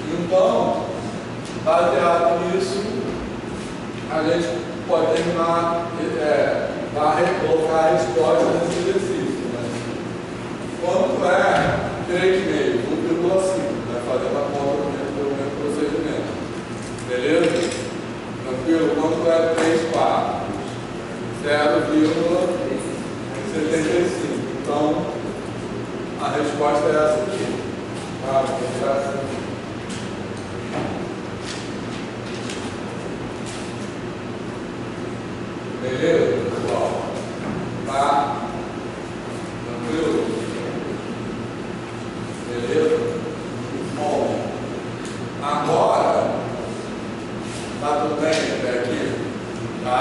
então, baseado nisso, a gente pode terminar, colocar a resposta nesse exercício. Né? Quanto é 3,5? 1,5. Vai fazer a conta pelo mesmo procedimento. Beleza? Tranquilo? Quanto é 3 quartos? 0,75. Então, a resposta é essa aqui. Tá? Vou tirar essa aqui. Beleza, pessoal? Tá? Tranquilo? Beleza? Bom, agora tá tudo bem até aqui? Tá?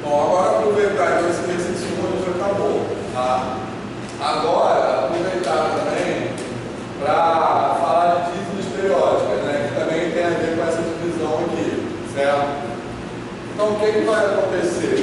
Bom, agora aproveitar que esse exercício já acabou. Tá? Agora, aproveitar também para falar de dívidas periódicas, né? Que também tem a ver com essa divisão aqui, certo? Então, o que vai acontecer?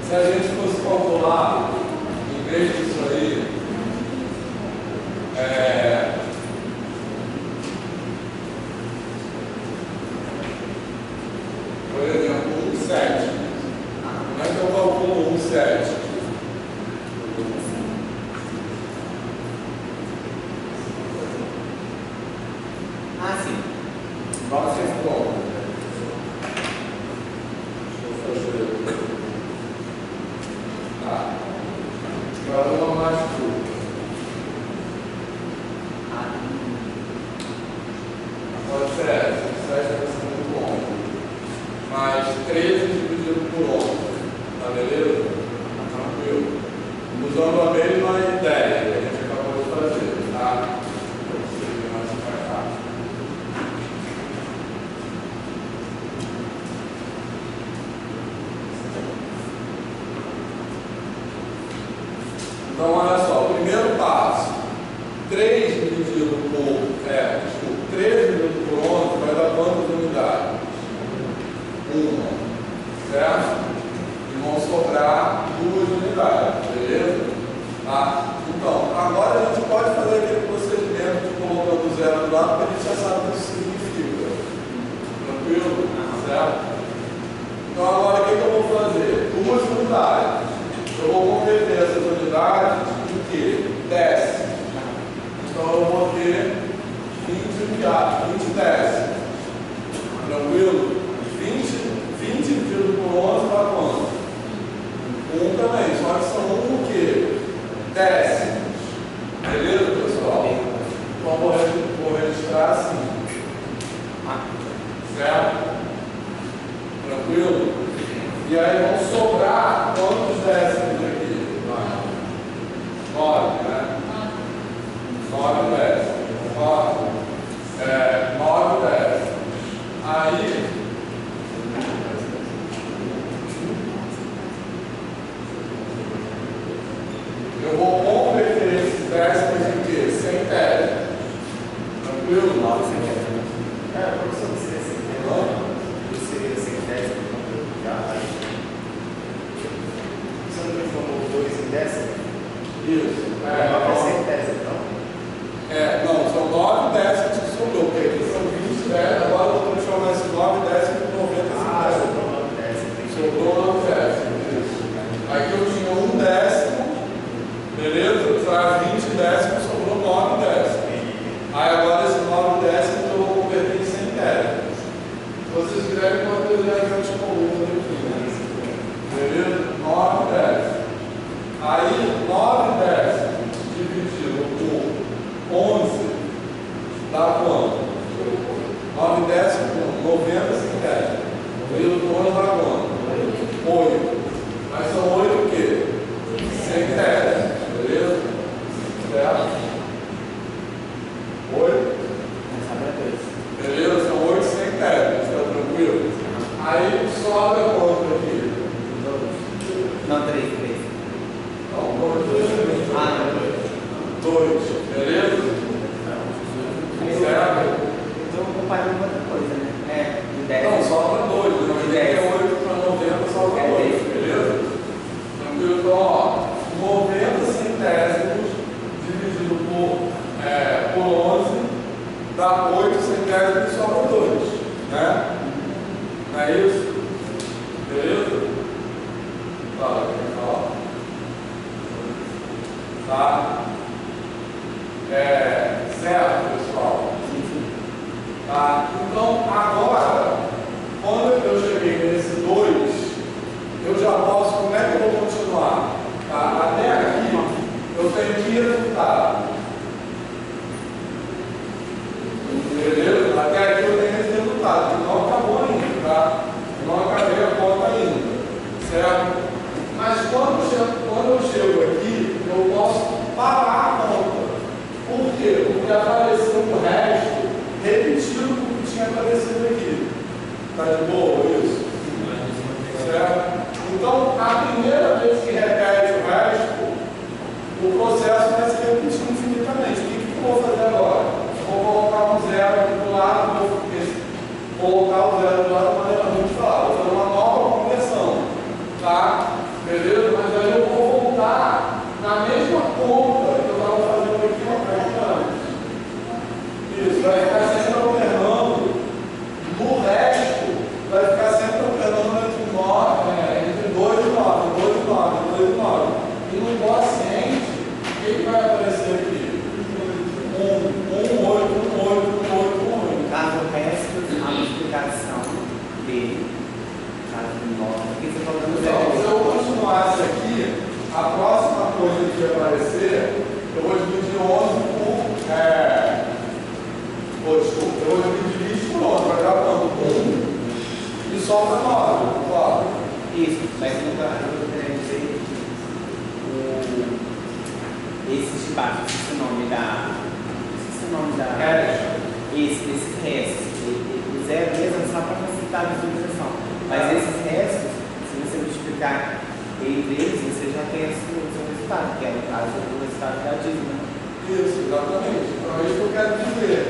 Se a gente fosse calcular, em vez disso aí, por exemplo, 1,7. Como é que eu calculo 1,7? Ah, sim. Igual você falou. Agora vamos mais tudo. Pode ser essa. 7 vai ser muito bom. Mais 13 dividido por 11. Tá beleza? Tranquilo. Usando a mesma ideia que a gente acabou de fazer. Tá? Seria mais rápido. melhor, porque a gente já sabe o que isso significa. Tranquilo? Certo? Então agora o que eu vou fazer? 2 unidades. Eu vou converter essas unidades em quê? 10. Então eu vou ter 20 décimos. Tranquilo? 20 dividido por 11 dá quanto? 1 também, só que são 1 o quê? Décimos. Beleza, pessoal? Então vou registrar assim. Certo? Tranquilo? E aí vão sobrar quantos décimos aqui? 9, né? 9 décimos. 9 décimos. Aí eu vou converter esses décimos em quê? Centésimos. Tranquilo? 9 centésimos. Professor, você seria centésimo? Você seria centésimo? Você não transformou 2 em décimo? Isso. 9 é centésimo, não? Não, são 9 décimos que sobrou, porque aqui são 20 décimos, agora eu vou transformar esses 9 décimos em 90 centésimos. Sobrou 9 décimos. Isso. Aqui eu tinha 1 décimo, beleza? Para 20 décimos sobrou 9 décimos. Aí agora esses 9 décimos eu vou converter em centésimos. Se vocês quiserem, pode desenhar aqui as colunas aqui, né? Beleza? 9 décimos. Aí 9 décimos dividido por 11 dá quanto? 9 décimos por 90 centésimos. Dividido por 11 dá quanto? 8. Mas são 8 o quê? Centésimos. Beleza? Certo? 8. Beleza? São 8 centésimos. Tá tranquilo? Aí sobra quanto aqui? Não, 3. Não, 2. Beleza? Certo? Então, comparando com outra coisa, né? De 10. Não, sobra 2. Né? Mas é 8 para 90 sobra 2. Beleza? Tranquilo? Então, ó, 90 centésimos dividido por 11 dá 8 centésimos e sobra 2. Né? Não é isso? Beleza? Fala, quer falar? Tá? Certo, pessoal? Tá? Então, agora, quando eu cheguei nesse 2, eu já posso, como é que eu vou continuar? Tá? Até aqui, eu tenho que resultado. Beleza? Até aqui eu tenho esse resultado, que não acabou ainda, tá? Não acabei a conta ainda. Certo? Mas quando eu chego aqui, eu posso parar a conta. Por quê? Porque apareceu o resto repetido do que tinha aparecido aqui. Tá de boa isso? Certo? Então, a primeira vez que repete o resto, o processo vai se repetir infinitamente. O que eu vou fazer agora? Eu vou colocar um 0 aqui do lado, vou colocar o 0 do lado de maneira muito falar. Vou fazer uma nova conversão. Tá? Beleza? Mas aí eu vou voltar na mesma conta que eu estava fazendo aqui antes. Isso, vai ficar sempre alternando. No resto, vai ficar sempre alternando entre 2 e 9, 2 e 9. E no quociente, o que vai aparecer aqui? 1, 8. Caso o resto, a multiplicação dele, caso 9, porque você falou do Então, se eu continuasse aqui, a próxima coisa que vai aparecer, eu vou dividir 11 desculpa, eu vou dividir 20 por 11, vai dar quanto? 1 e sobra 9, claro. Isso, mas no caso eu queria dizer esses de baixo, esse nome da. Esses restos. O 0 mesmo é só para facilitar a visualização. Mas esses restos, se você multiplicar entre eles, você já tem o seu resultado, que é no caso o resultado da dízima. Isso, exatamente. Então é isso que eu quero dizer.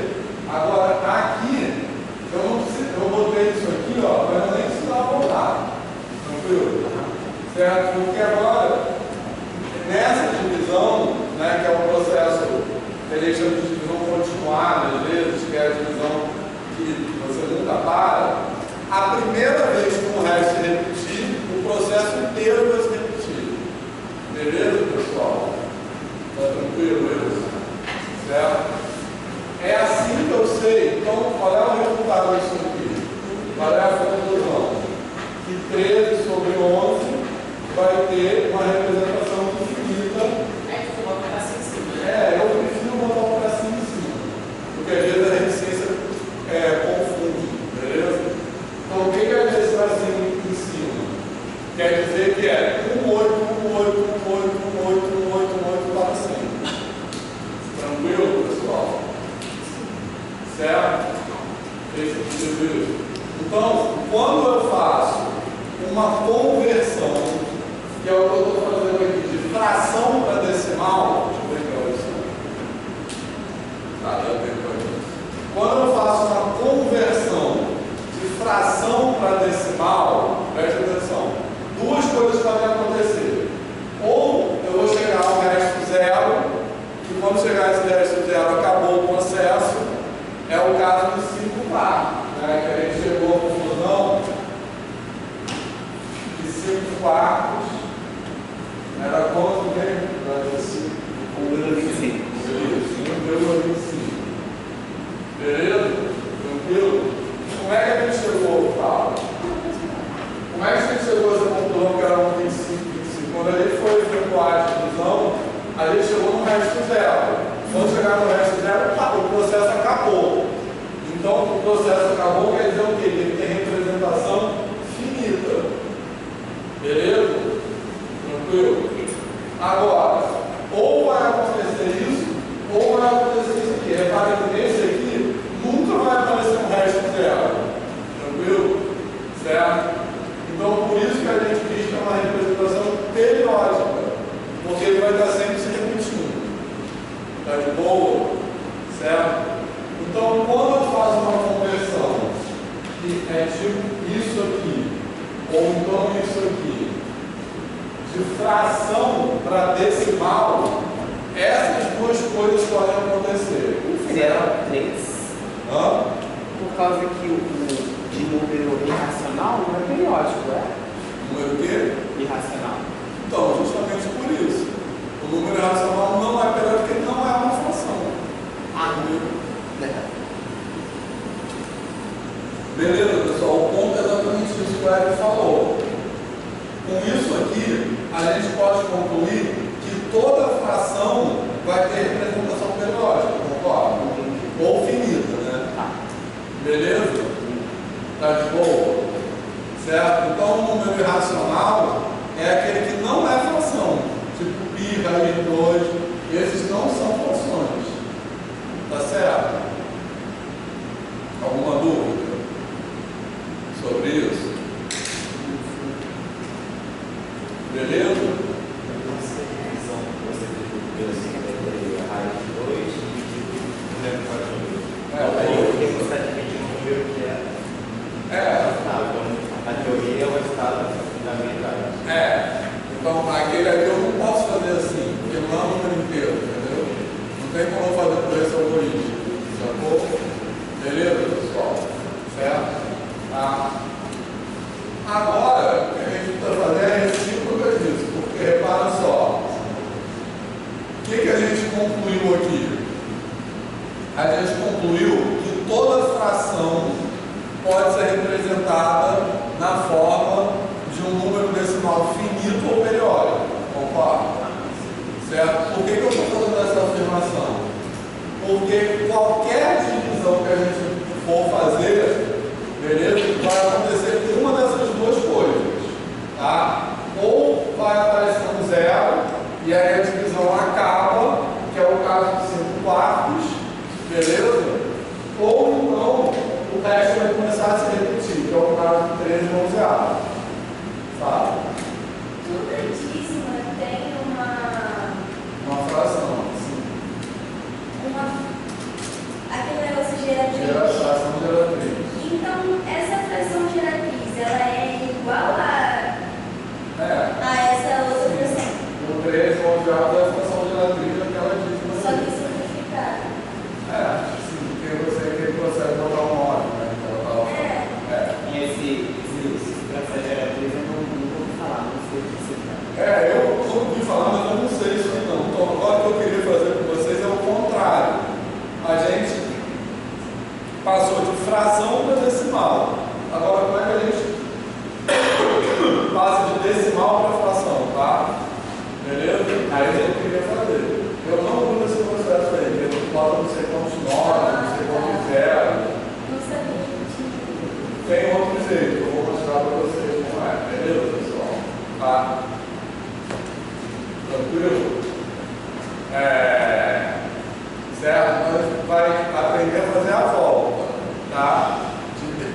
Agora, aqui, eu botei isso aqui, ó, mas eu nem precisava voltar. Tranquilo? Certo? Porque agora, nessa divisão, né, que é o processo que a gente chama de divisão continuada, às vezes, é a divisão que você nunca para, a primeira vez que um resto se repetir, o processo inteiro vai se repetir. Beleza, pessoal? Está tranquilo isso? Certo? É assim que eu sei. Então, qual é o resultado disso aqui? Qual é a conclusão? Que 13 sobre 11 vai ter uma representação infinita. Aí tu bota um pedacinho em cima. Eu prefiro botar um pedacinho em cima, porque às vezes a reticência confunde, beleza? Então o que é esse pedacinho em cima? Quer dizer que é 1, 8, 1, 8, 1, 8, 1, 8, 1, 8, 1, 8 para sempre. Tranquilo, pessoal? Certo? Fez sentido isso? Então, quando eu faço uma conversão, que é o que eu estou fazendo aqui, de fração para decimal, deixa eu ver aqui a versão. Quando eu faço uma conversão de fração para decimal, preste atenção, duas coisas podem acontecer. Ou eu vou chegar ao resto zero, e quando chegar a esse resto zero acabou o processo, é o caso de 5 quartos, né, que a gente chegou à conclusão que 5 quartos era quanto mesmo? 1,25. Isso, 1,25. Beleza? Tranquilo? Como é que a gente chegou, Paulo? Como é que a gente chegou a essa conclusão que era 1,25, 25? Quando a gente foi efetuar a divisão, a gente chegou no resto zero. Quando chegar no resto zero, o processo acabou. Então, o processo acabou quer dizer o quê? Ele tem representação finita. Beleza? Tranquilo? Agora, ou vai acontecer isso, ou vai acontecer isso aqui. Repara que nesse aqui, nunca vai aparecer um resto zero. Tranquilo? Certo? Então, por isso que a gente diz que é uma representação periódica. Porque ele vai estar sempre se repetindo. Está de boa? Certo? Então, quando eu faço uma conversão que é tipo isso aqui, ou então isso aqui, de fração para decimal, essas duas coisas podem acontecer. Seria 3. Hã? Por causa que o de número irracional não é periódico, é? Número o quê? Irracional. Então, justamente por isso. O número irracional não é periódico porque não é uma fração. Beleza, pessoal? O ponto é exatamente isso que o Eric falou. Com isso aqui, a gente pode concluir que toda fração vai ter representação periódica, concorda? Ou finita, né? Beleza? Tá de boa? Certo? Então, o número irracional é aquele que não é fração. Tipo pi, raiz de 2. Esses não são frações. Tá certo? Alguma dúvida sobre isso? Beleza? Então, aquele aqui eu não posso fazer assim, porque não é um número inteiro, entendeu? Não tem como eu fazer por esse algoritmo, sacou? Beleza, pessoal? Certo? Agora, o que a gente está fazendo é recíproca disso, porque repara só, o que a gente concluiu aqui? A gente concluiu que toda fração pode ser representada na forma de um número decimal finito ou periódico, concorda? Certo? Por que eu estou fazendo essa afirmação? Porque qualquer divisão que a gente for fazer, beleza? Vai acontecer com uma dessas duas coisas, tá? Ou vai aparecer um zero, e aí a divisão acaba, que é o caso de 5 quartos, beleza? Ou então, o resto vai começar a se repetir, que é o caso de 13 11. Tá? Tudo dízima tem uma fração, assim. Aquele negócio geratriz. Fração geratriz. Então, essa fração geratriz, ela é igual a essa outra fração. O 13 11 é a fração geratriz, aquela dízima. Só que simplificada. Sim, porque você quer passou de fração para decimal. Agora, como é que a gente passa de decimal para fração, tá? Beleza? Aí eu queria fazer. Eu não uso esse processo aí, eu boto não sei quantos nós, não sei quantos zero. Não sabia que tinha. Tem outro jeito, eu vou mostrar para vocês como é, beleza, pessoal? Tá? Tranquilo? Certo? Mas vai aprender a fazer a volta, tá?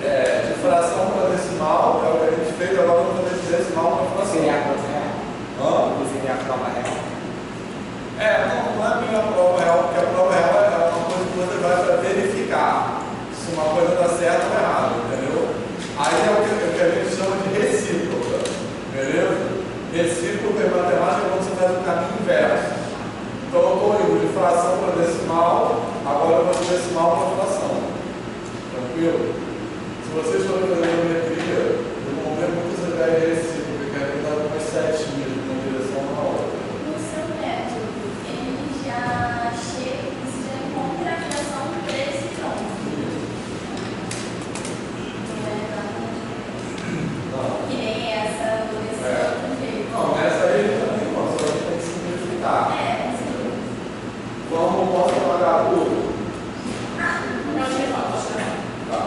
De fração para decimal, é o que a gente fez, agora vamos fazer de decimal para fração. Seria a prova real? Seria a prova real? Não é bem a prova real, porque a prova real é uma coisa que você vai para verificar se uma coisa está certa ou errada, entendeu? Aí é o que a gente chama de recíproca, beleza? Recíproca em matemática é quando você faz o caminho inverso. Então eu estou indo de fração para decimal, agora eu vou de decimal para fração. Tranquilo? Se vocês forem fazer geometria, eu vou ver muitas ideias recíprocas, que é tentar com umas setinhas de uma direção na outra. No seu método, ele já chega, você já encontra a fração desse tronco. Não é exatamente que nem essa ou esse outro jeito. Não, essa aí também não, só a gente tem que simplificar. Sim. Vamos, posso apagar tudo? Pode levar, pode levar. Tá.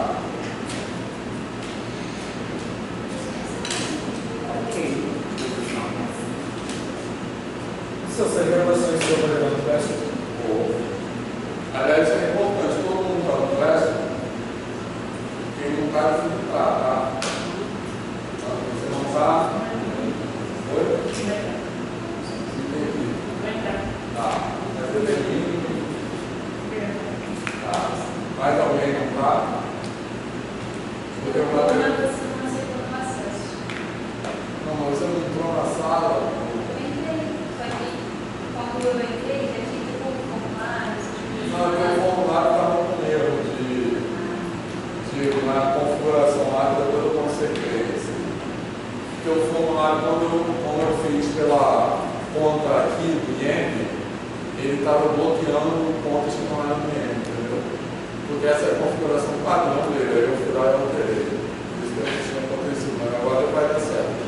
Ok. Você seria bastante sobre o verso? Aliás, isso é importante, todo mundo está no verso. Quem não está, não está, tá? Você não está? Oi? Entendi. Tá. Mas eu termino. Tá. Mais alguém não está? Vou terminar Uma também. pessoa não aceitou no acesso. Não, mas você não entrou na sala. Eu entrei, só que quando eu entrei, já tinha tipo um formulário, Não, o formulário estava com erro na configuração lá, que depois eu consertei. Porque o formulário, quando eu fiz pela conta aqui do IEM, ele estava bloqueando contas que não eram do IEM, entendeu? Porque essa é a configuração padrão dele, aí eu fui lá e alterei. Por isso que a gente tinha acontecido, mas agora vai dar certo.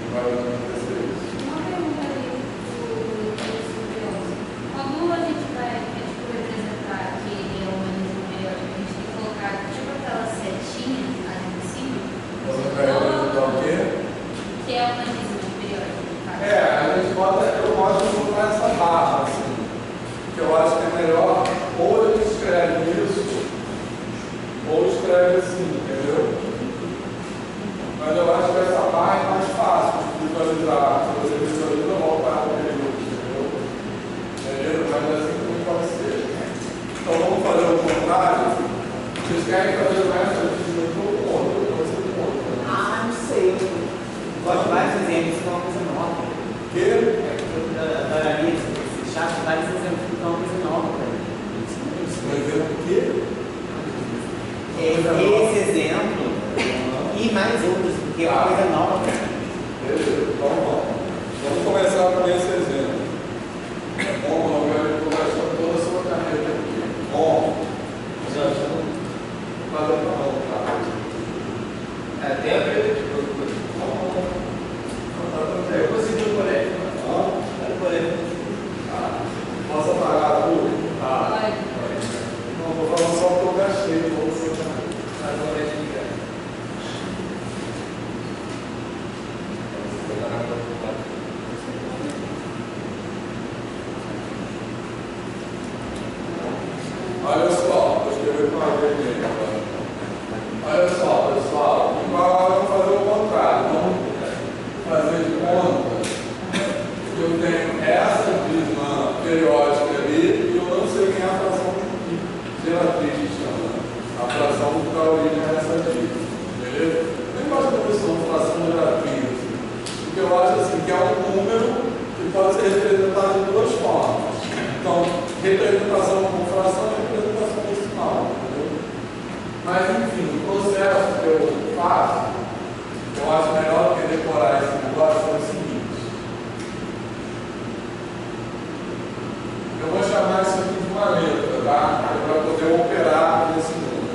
Não vai acontecer isso. uma pergunta ali do estudioso. Quando a gente vai representar que é um organismo periódico, a gente tem que colocar tipo aquela setinha ali em cima, Você vai representar o quê? que é um organismo periódico. Tá? A gente bota, eu gosto de botar essa barra, assim, que eu acho que é melhor, ou ele escreve isso, ou escreve assim, entendeu? Mas eu acho que essa barra é mais fácil de visualizar. Se você visualiza, volta para o período, entendeu? Beleza? Mas é assim que pode ser. Então vamos fazer o contrário. Vocês querem fazer o resto de todo mundo? Pode ser do outro. Não sei. Gosto de vários exemplos, que é uma coisa nova. Que? Da analista, esse chat, vários exemplos que é uma coisa nova para mim. Vai ver o quê? Esse exemplo e mais outros, porque é uma coisa nova para mim. Beleza, então vamos começar com esse exemplo. Bom, eu quero conversar com toda a sua caneta aqui. Bom, já não nada para montar. Tem a ver. Eu consegui o colete. Posso apagar tudo? Vai. Não, vou falar só o que eu gastei. Vou você olha só, vou escrever com uma vermelha agora. Olha só, pessoal, agora vamos fazer o contrário. Vamos fazer de conta que eu tenho essa prisma periódica ali e eu não sei quem é a fração geratriz que chama. A fração que dá origem a essa dízima. Beleza? Nem gosto da questão de fração geratriz, assim, porque eu acho assim, que é um número que pode ser representado de duas formas. Então, representação com fração e representação decimal, entendeu? Mas, enfim, o processo que eu faço, eu acho melhor do que decorar esse negócio é o seguinte. Eu vou chamar isso aqui de uma letra, tá? Para poder operar nesse número.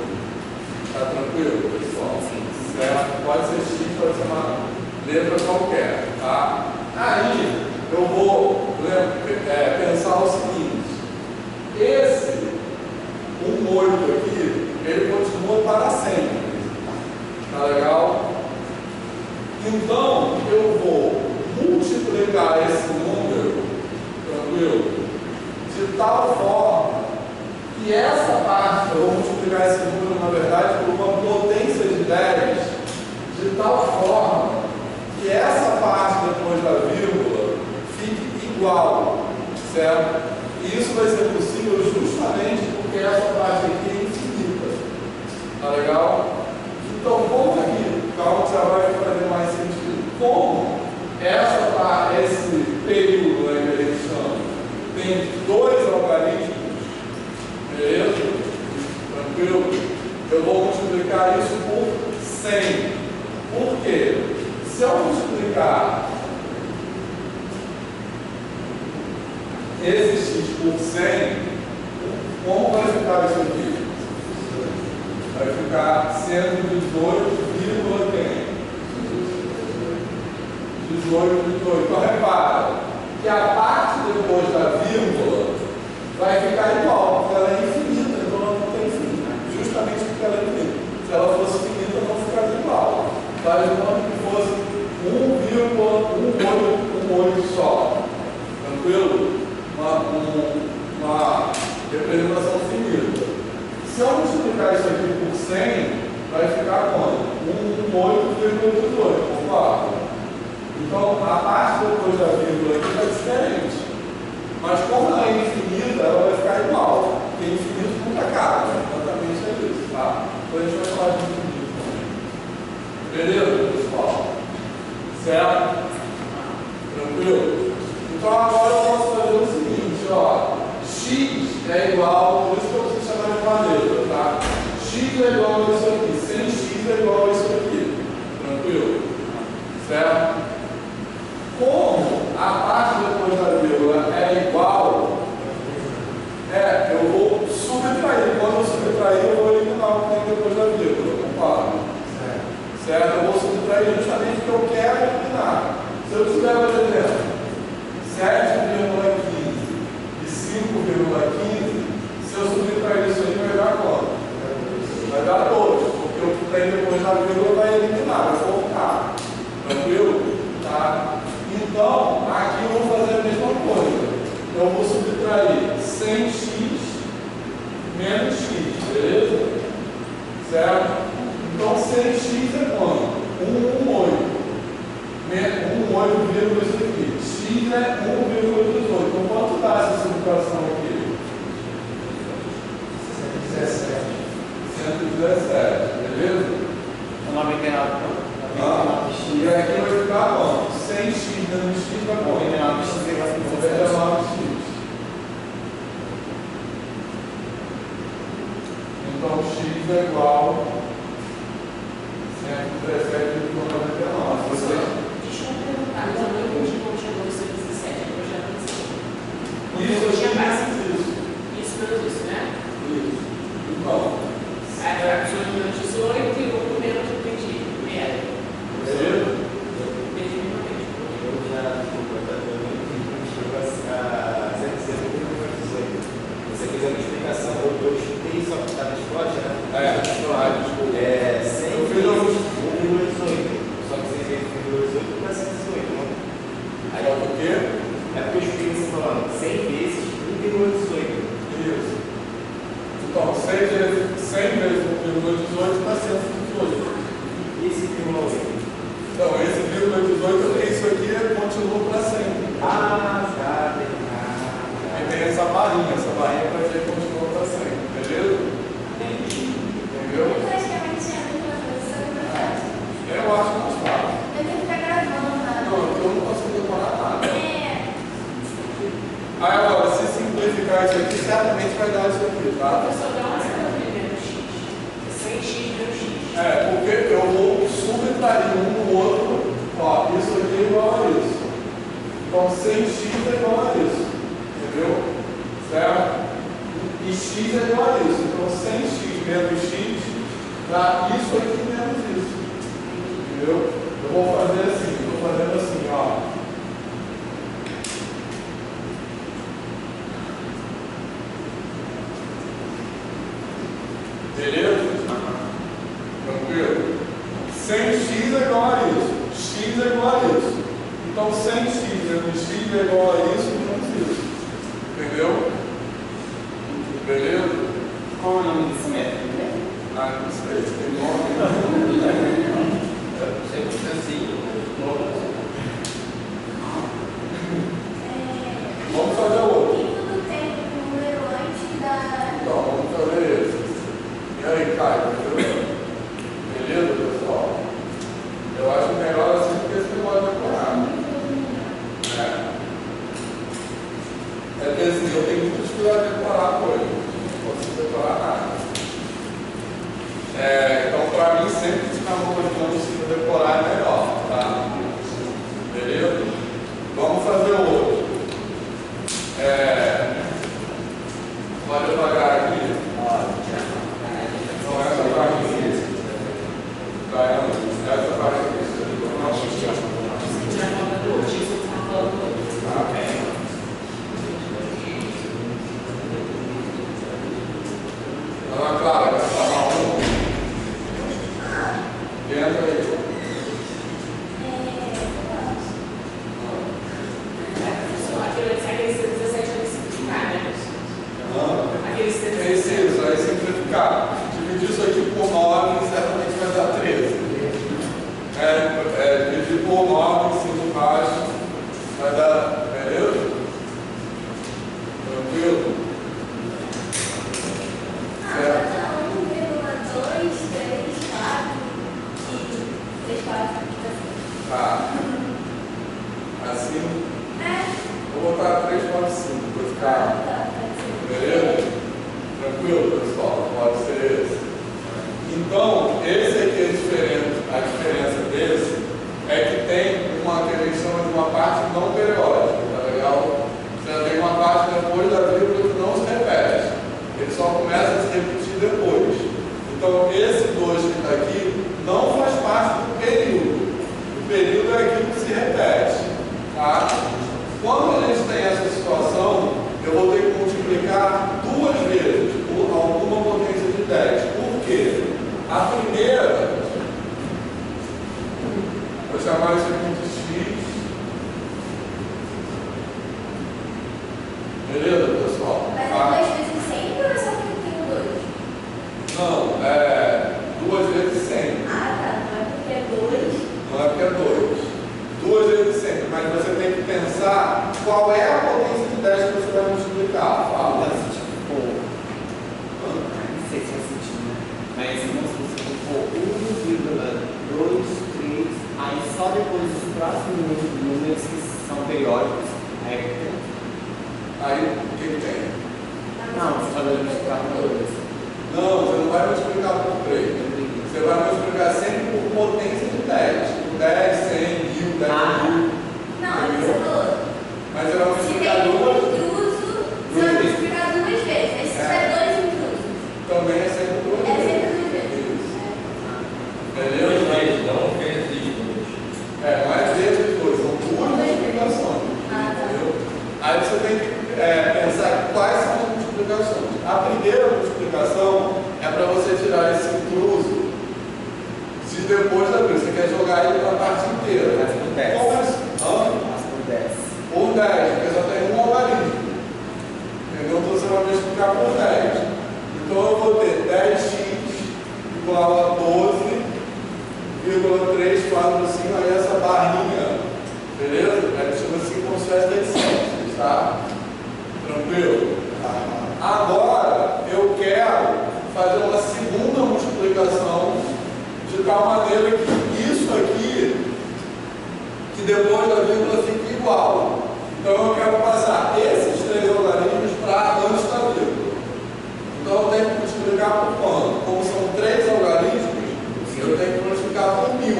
eu vou multiplicar esse número, na verdade, por uma potência de 10, de tal forma que essa parte depois da vírgula fique igual, certo? E isso vai ser possível justamente porque essa parte aqui é infinita. Tá legal? Então, como aqui, calma que já vai fazer mais sentido. Como esse período aí que a gente chama tem 2 algarismos, beleza? Tranquilo? Eu vou multiplicar isso por 100. Por quê? Se eu multiplicar esse x por 100, como vai ficar isso aqui? Vai ficar 118, quem? 18. Então repara que a parte depois da vírgula vai ficar igual, porque ela é infinita, então ela não tem fim. Justamente porque ela é infinita. Se ela fosse finita, não ficaria igual. Tá? Enquanto que fosse 1,18 só. Tranquilo? Uma representação finita. Se eu multiplicar isso aqui por 100, vai ficar quanto? 1,8,18, concorda? Então, a parte depois da vírgula aqui está diferente. Mas como ela é infinita, ela vai ficar igual. Porque infinito nunca acaba. Exatamente é isso, tá? Então a gente vai falar de infinito também. Beleza, pessoal? Certo? Tranquilo? Então agora eu posso fazer o seguinte, ó. X é igual, por isso que eu preciso chamar de uma letra, tá? X é igual a isso aqui. Sem x é igual a isso aqui. Tranquilo? Certo? Como a parte depois da vírgula é igual, eu vou subtrair. Quando eu subtrair, eu vou eliminar o que tem depois da vírgula, concordo? Certo? Eu vou subtrair justamente o que eu quero eliminar. Se eu tiver, por exemplo, 7,15 e 5,15, se eu subtrair isso aí, vai dar quanto? Vai dar 2, porque o que tem depois da vírgula vai eliminar, vai colocar. Tranquilo? Tá? Então, aqui eu vou fazer a mesma coisa. Eu vou subtrair 100x menos x, beleza? Certo? Então, 100x é quanto? 1,18. 1,8, isso aqui. X é 1,18. Então, quanto dá essa subtração aqui? 117, beleza? 99. E aqui vai ficar quanto? 100x menos x vai quanto? 99x. Então x é igual a 117,99. Desculpa perguntar, mas eu não entendi como chegou no 117, eu já pensei. Isso aqui menos isso. Isso menos isso, né? Isso. Então. É, o número 18 e o primeiro que eu entendi. Beleza? Eu já chegou a 118. Você fez a multiplicação, eu chutei só que estava explode, né? Desculpa. 1,18. Só que você fez 1,18 para 118, não? Aí por quê? É porque eu chutei você falando 100 vezes 1,18. Isso. Então, 100 vezes 1,18 dá 118. E esse 1,8? Então, esse 1,18, isso aqui continua para sempre. Ah, tá. E tem essa barrinha vai dizer que continua para sempre, beleza? Entendeu? Praticamente é a mesma coisa, só que mais fácil. Eu acho mais fácil. Eu tenho que ficar gravando, nada. Não, eu não consigo decorar nada. Aí agora, se simplificar isso aqui, certamente vai dar isso aqui, tá? Professor, dá uma segunda menos x. 100x menos x. Porque eu vou subtrair um do outro. Ó, isso aqui é igual a isso. Então, 100x é igual a isso. Entendeu? Certo? E x é igual a isso. Então, 100x menos x dá isso aqui menos isso. Entendeu? Eu vou fazer assim. Estou fazendo assim, ó. Beleza? Tranquilo? 100x é igual a isso. X é igual a isso. Então 100x menos x é igual a isso menos isso. Entendeu? Beleza? Qual é o nome desse método mesmo? Ah, não sei, tem nome. Sempre assim, Vamos fazer outro. Tudo tem um número antes da. Então, vamos fazer esse. E aí, Caio, beleza, pessoal? Eu acho melhor assim porque você pode decorar. É que assim, eu tenho muita dificuldade de decorar coisa. Não consigo decorar nada. Então, para mim, sempre ficar uma coisa que eu consigo decorar é melhor, tá? Beleza? Vamos fazer outro. Pode apagar aqui. Não, essa parte aqui. Essa parte aqui. Ana Clara, vai falar um. Entra aí. Preciso, aí simplificar. Dividir isso aqui por 9, certamente vai dar 13. Dividir por 9 em cima de baixo vai dar, beleza? Tranquilo? Certo? 1,2, 3, 4 e 3, 4. Tá. Assim? Vou botar 3, 4, 5 para ficar. Beleza? Tranquilo, pessoal? Pode ser esse. Então, esse aqui a diferença desse é que tem uma que a gente chama de uma parte não periódica, tá legal? Você tem uma parte depois da vírgula que não se repete. Ele só começa a se repetir depois. Então, esse 2 que está aqui não faz parte do período. O período é aquilo que se repete. Tá? Quando a gente tem essa situação, eu vou ter que multiplicar 2 vezes por alguma potência de 10. Por quê? A primeira, vou chamar isso aqui de x. Beleza, pessoal? Mas é 2 vezes sempre ou é só porque tem 2? Não, 2 vezes sempre. Ah, tá. Não é porque é 2. Não é porque é 2. 2 vezes sempre, mas você tem que pensar qual é a potência de 10 que você vai multiplicar. Fala. Não sei se faz sentido, né? Mas vamos supor, se for 1,23, aí só depois dos próximos números que são periódicos, aí Aí, o que tem? não, você só vai multiplicar por 2. Não, você não vai multiplicar por 3. Você vai multiplicar sempre por potência de 10. Por 10, 100, 1000, 10 mil. Não, você falou. Mas você vai Se multiplicar tem um 2. intruso, você vai multiplicar 2 vezes. Mas se tiver 2 intrusos, Também é sempre 2 é vezes. sempre 2 vezes. Isso. Beleza? Beleza? Não vezes de Não é vezes 2, são 2 multiplicações. Ah, tá. Entendeu? Aí você tem que pensar quais são as multiplicações. A primeira multiplicação é para você tirar esse intruso de depois da vez. Você quer jogar ele para a parte inteira. Mas por 10. Como é? Mas por 10. Por 10, porque só tem um algarismo. Entendeu? Então você vai multiplicar por 10. Então eu vou ter 10x igual a 12,345, aí essa barrinha, beleza? É tipo assim como se tivesse 800, tá? Tranquilo? Agora eu quero fazer uma segunda multiplicação de tal maneira que isso aqui, que depois da vírgula fica igual. Então eu quero passar esses 3 algarismos para antes da vírgula. Então eu tenho que multiplicar por quanto? Como são 3 algarismos, eu tenho que multiplicar por 1000.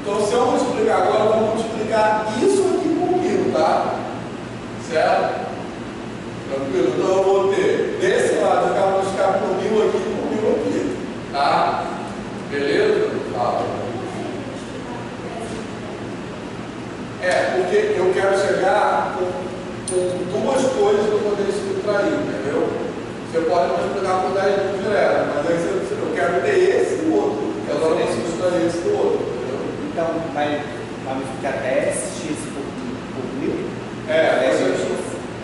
Então se eu multiplicar agora, eu vou multiplicar isso aqui por 1000, tá? Certo? Tranquilo? Então eu vou ter desse lado, eu quero multiplicar por 1000 aqui e por 1000 aqui. Tá? Beleza? Tá. Porque eu quero chegar com 2 coisas para poder subtrair, entendeu? Você pode multiplicar por 10 direto, mas aí eu quero ter esse e o outro. Eu agora vou subtrair esse do outro, entendeu? Então, vai multiplicar 10x por 1000?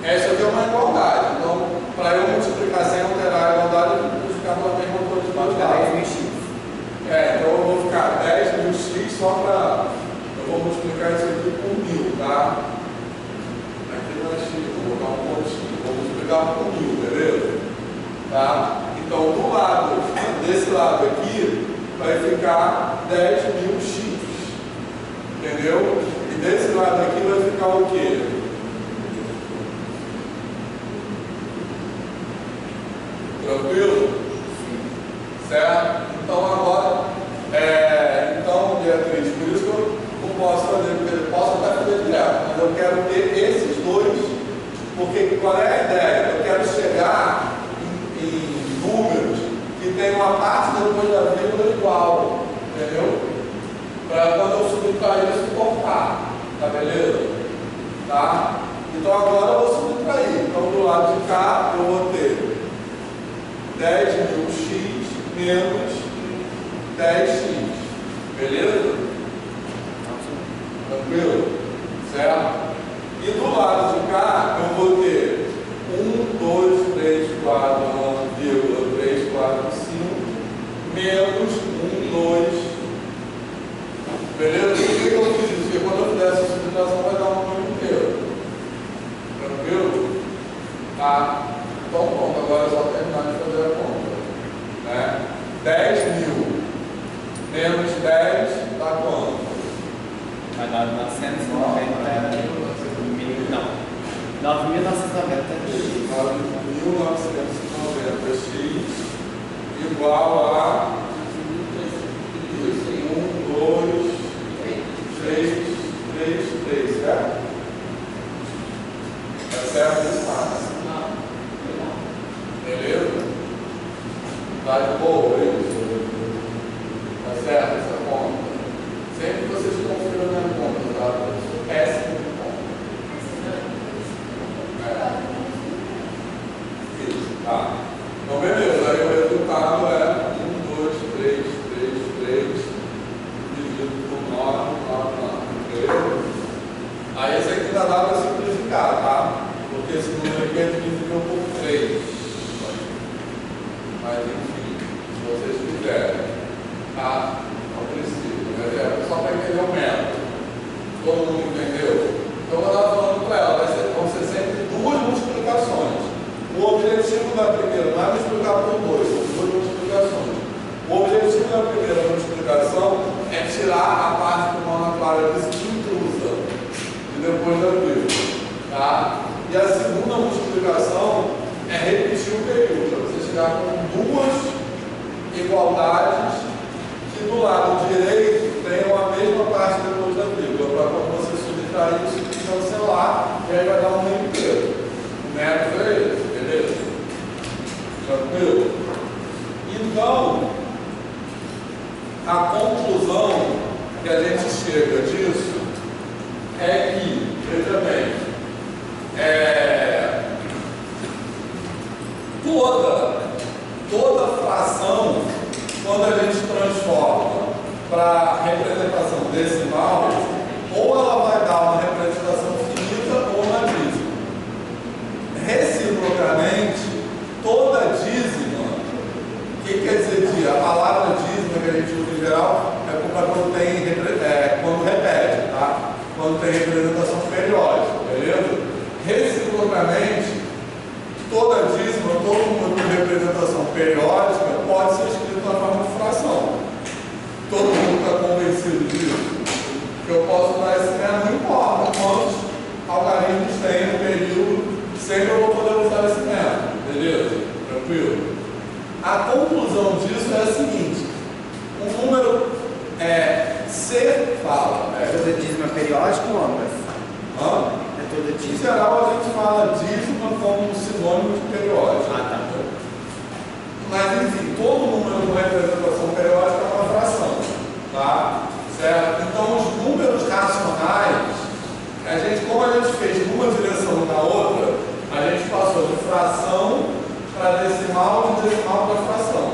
Essa aqui é uma igualdade. Então, para eu multiplicar sem alterar a igualdade só para... Eu vou multiplicar isso aqui por 1000, tá? Aqui não é x, vou colocar um pontinho. Vou multiplicar por 1000, beleza? Tá? Então, do lado, desse lado aqui, vai ficar 10.000x. Entendeu? E desse lado aqui vai ficar o quê? Tranquilo? Certo? Então agora, então, Beatriz, por isso que eu posso fazer, posso até fazer direto, mas eu quero ter esses dois, porque qual é a ideia? Eu quero chegar em números que tem uma parte depois da vírgula igual, entendeu? Para quando eu subtrair isso cortar, tá beleza? Tá? Então agora eu vou subtrair. Então do lado de cá eu vou ter 10.000x menos 10x. Beleza? Tranquilo? Certo? E do lado de cá eu vou ter 1, 2, 3, 4, 1,3, 4, 5 menos 1, 2. Beleza? Por que eu fiz isso? Porque quando eu fizer essa subtração vai dar um número inteiro. Tranquilo? Tá? Então pronto, agora é só terminar de fazer a conta. Né? 10.000 menos 10 dá quanto? Vai dar 990. Não. 9.990x. 9.990x igual a 1, 2, 3, certo? Tá certo esse passo? Beleza? Tá de boa isso? Tá certo essa conta? Sempre que vocês confiram na conta, tá? Eu sou péssimo de conta. Isso, tá. Então beleza, aí o resultado é 1, 2, 3, 3, dividido por 9, 9, 9. Beleza? Aí esse aqui ainda dá para simplificar, tá? Porque esse número aqui é divisível por 3. Mas enfim, se vocês quiserem, tá? Não precisa, mas é só para entender o método. Todo mundo entendeu? Então eu estava falando para ela, vão ser sempre duas multiplicações. O objetivo da primeira não é multiplicar por 2, são duas multiplicações. O objetivo da primeira multiplicação é tirar a parte que a Ana Clara disse intrusa, e depois da vírgula, tá? E a segunda multiplicação é repetir o período, para você chegar com duas igualdades que do lado direito tenham a mesma parte depois da vírgula, para quando você subtrair isso, cancelar, e aí vai dar um meio inteiro. O método é esse, beleza? Tranquilo? Então, a conclusão que a gente chega disso é que, veja bem, toda fração, quando a gente transforma para representação decimal, ou ela vai dar uma representação finita ou uma dízima. Reciprocamente, toda dízima, o que quer dizer a palavra dízima que a gente usa em geral é para quando repete, tá? Quando tem representação periódica, beleza? Reciprocamente, toda dízima, todo número de representação periódica pode ser escrito na forma de fração. Todo mundo está convencido disso? Que eu posso dar esse método, não importa quantos algarismos tem no período, sempre eu vou poder usar esse método, beleza? Tranquilo? A conclusão disso é a seguinte: o número C fala. Toda dízima periódica ou ambas? Hã? Toda Em dízima. geral, a gente fala dízima como um sinônimo de periódico. Ah, tá. Mas, enfim, todo número com representação periódica é uma fração. Tá? Certo? Então, os números racionais, como a gente fez numa direção e na outra, a gente passou de fração para decimal, de decimal para fração.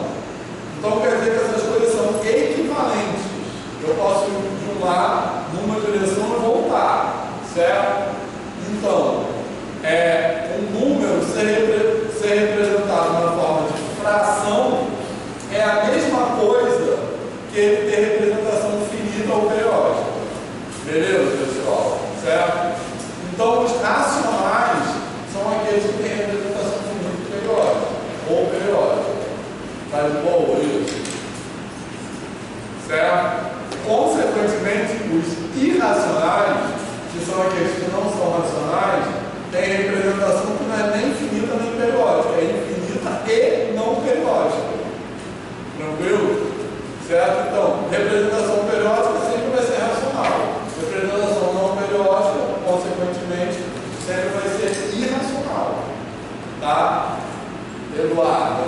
Então, quer dizer que essas coisas são equivalentes. Eu posso ir de um lado, numa direção e voltar. Certo? Então, um número ser representado na forma de fração é a mesma coisa que ele ter representação finita ou periódica. ou isso. Certo? Consequentemente, os irracionais, que são aqueles que não são racionais, têm representação que não é nem infinita nem periódica, é infinita e não periódica. Tranquilo? Certo? Então, representação periódica sempre vai ser racional. Representação não periódica, consequentemente, sempre vai ser irracional. Tá? Eduardo,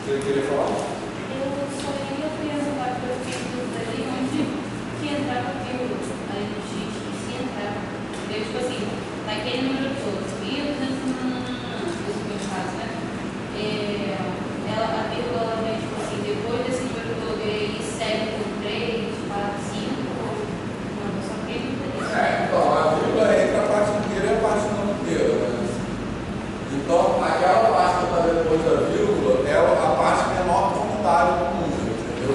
você queria falar? Eu só queria perguntar para os filhos ali onde que entrava aquilo, a X, se entrava. Eu, tipo assim, naquele número todo, vírgula, isso que eu faço, né? A vírgula vem, tipo assim, depois desse número todo, e aí segue por 3, 4, 5, não, eu só queria entender. Então, a vírgula entra a parte inteira e a parte não inteira, né? Então, aquela parte que está depois da vírgula é a parte menor contável do número, entendeu?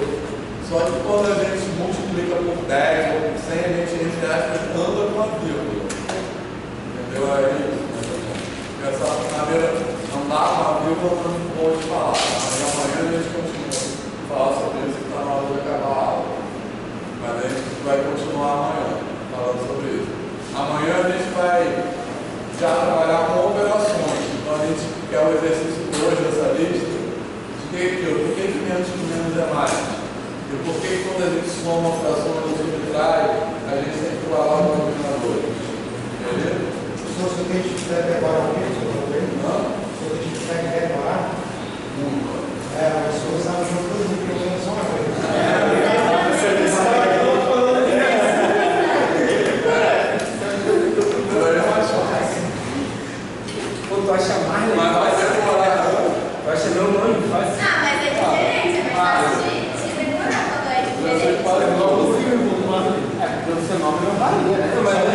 Só que quando a gente multiplica por 10 ou por 100, a gente, entre aspas, anda com a vírgula. Entendeu? Essa maneira, andar com a vírgula não pode falar. Amanhã a gente continua a falar sobre isso, que está na hora de acabar a aula. Mas a gente vai continuar amanhã falando sobre isso. Amanhã a gente vai já trabalhar com operações. Então a gente quer o exercício 2 dessa lista. Por que menos que menos é mais? E por que quando a gente soma uma fração e subtrai, a gente tem que falar com os denominadores? Beleza? Se você tem dificuldade de decorar o mesmo, não? Se você tem dificuldade de decorar, Nunca. mas se você sabe junto com o que eu só uma coisa. Pô, tu acha mais legal? Mas vai decorar. Tu acha meu nome fácil? Ah, mas é diferente, é mais fácil de decorar quando é Você diferente. pode não É, porque o seu nome não varia, né? Mas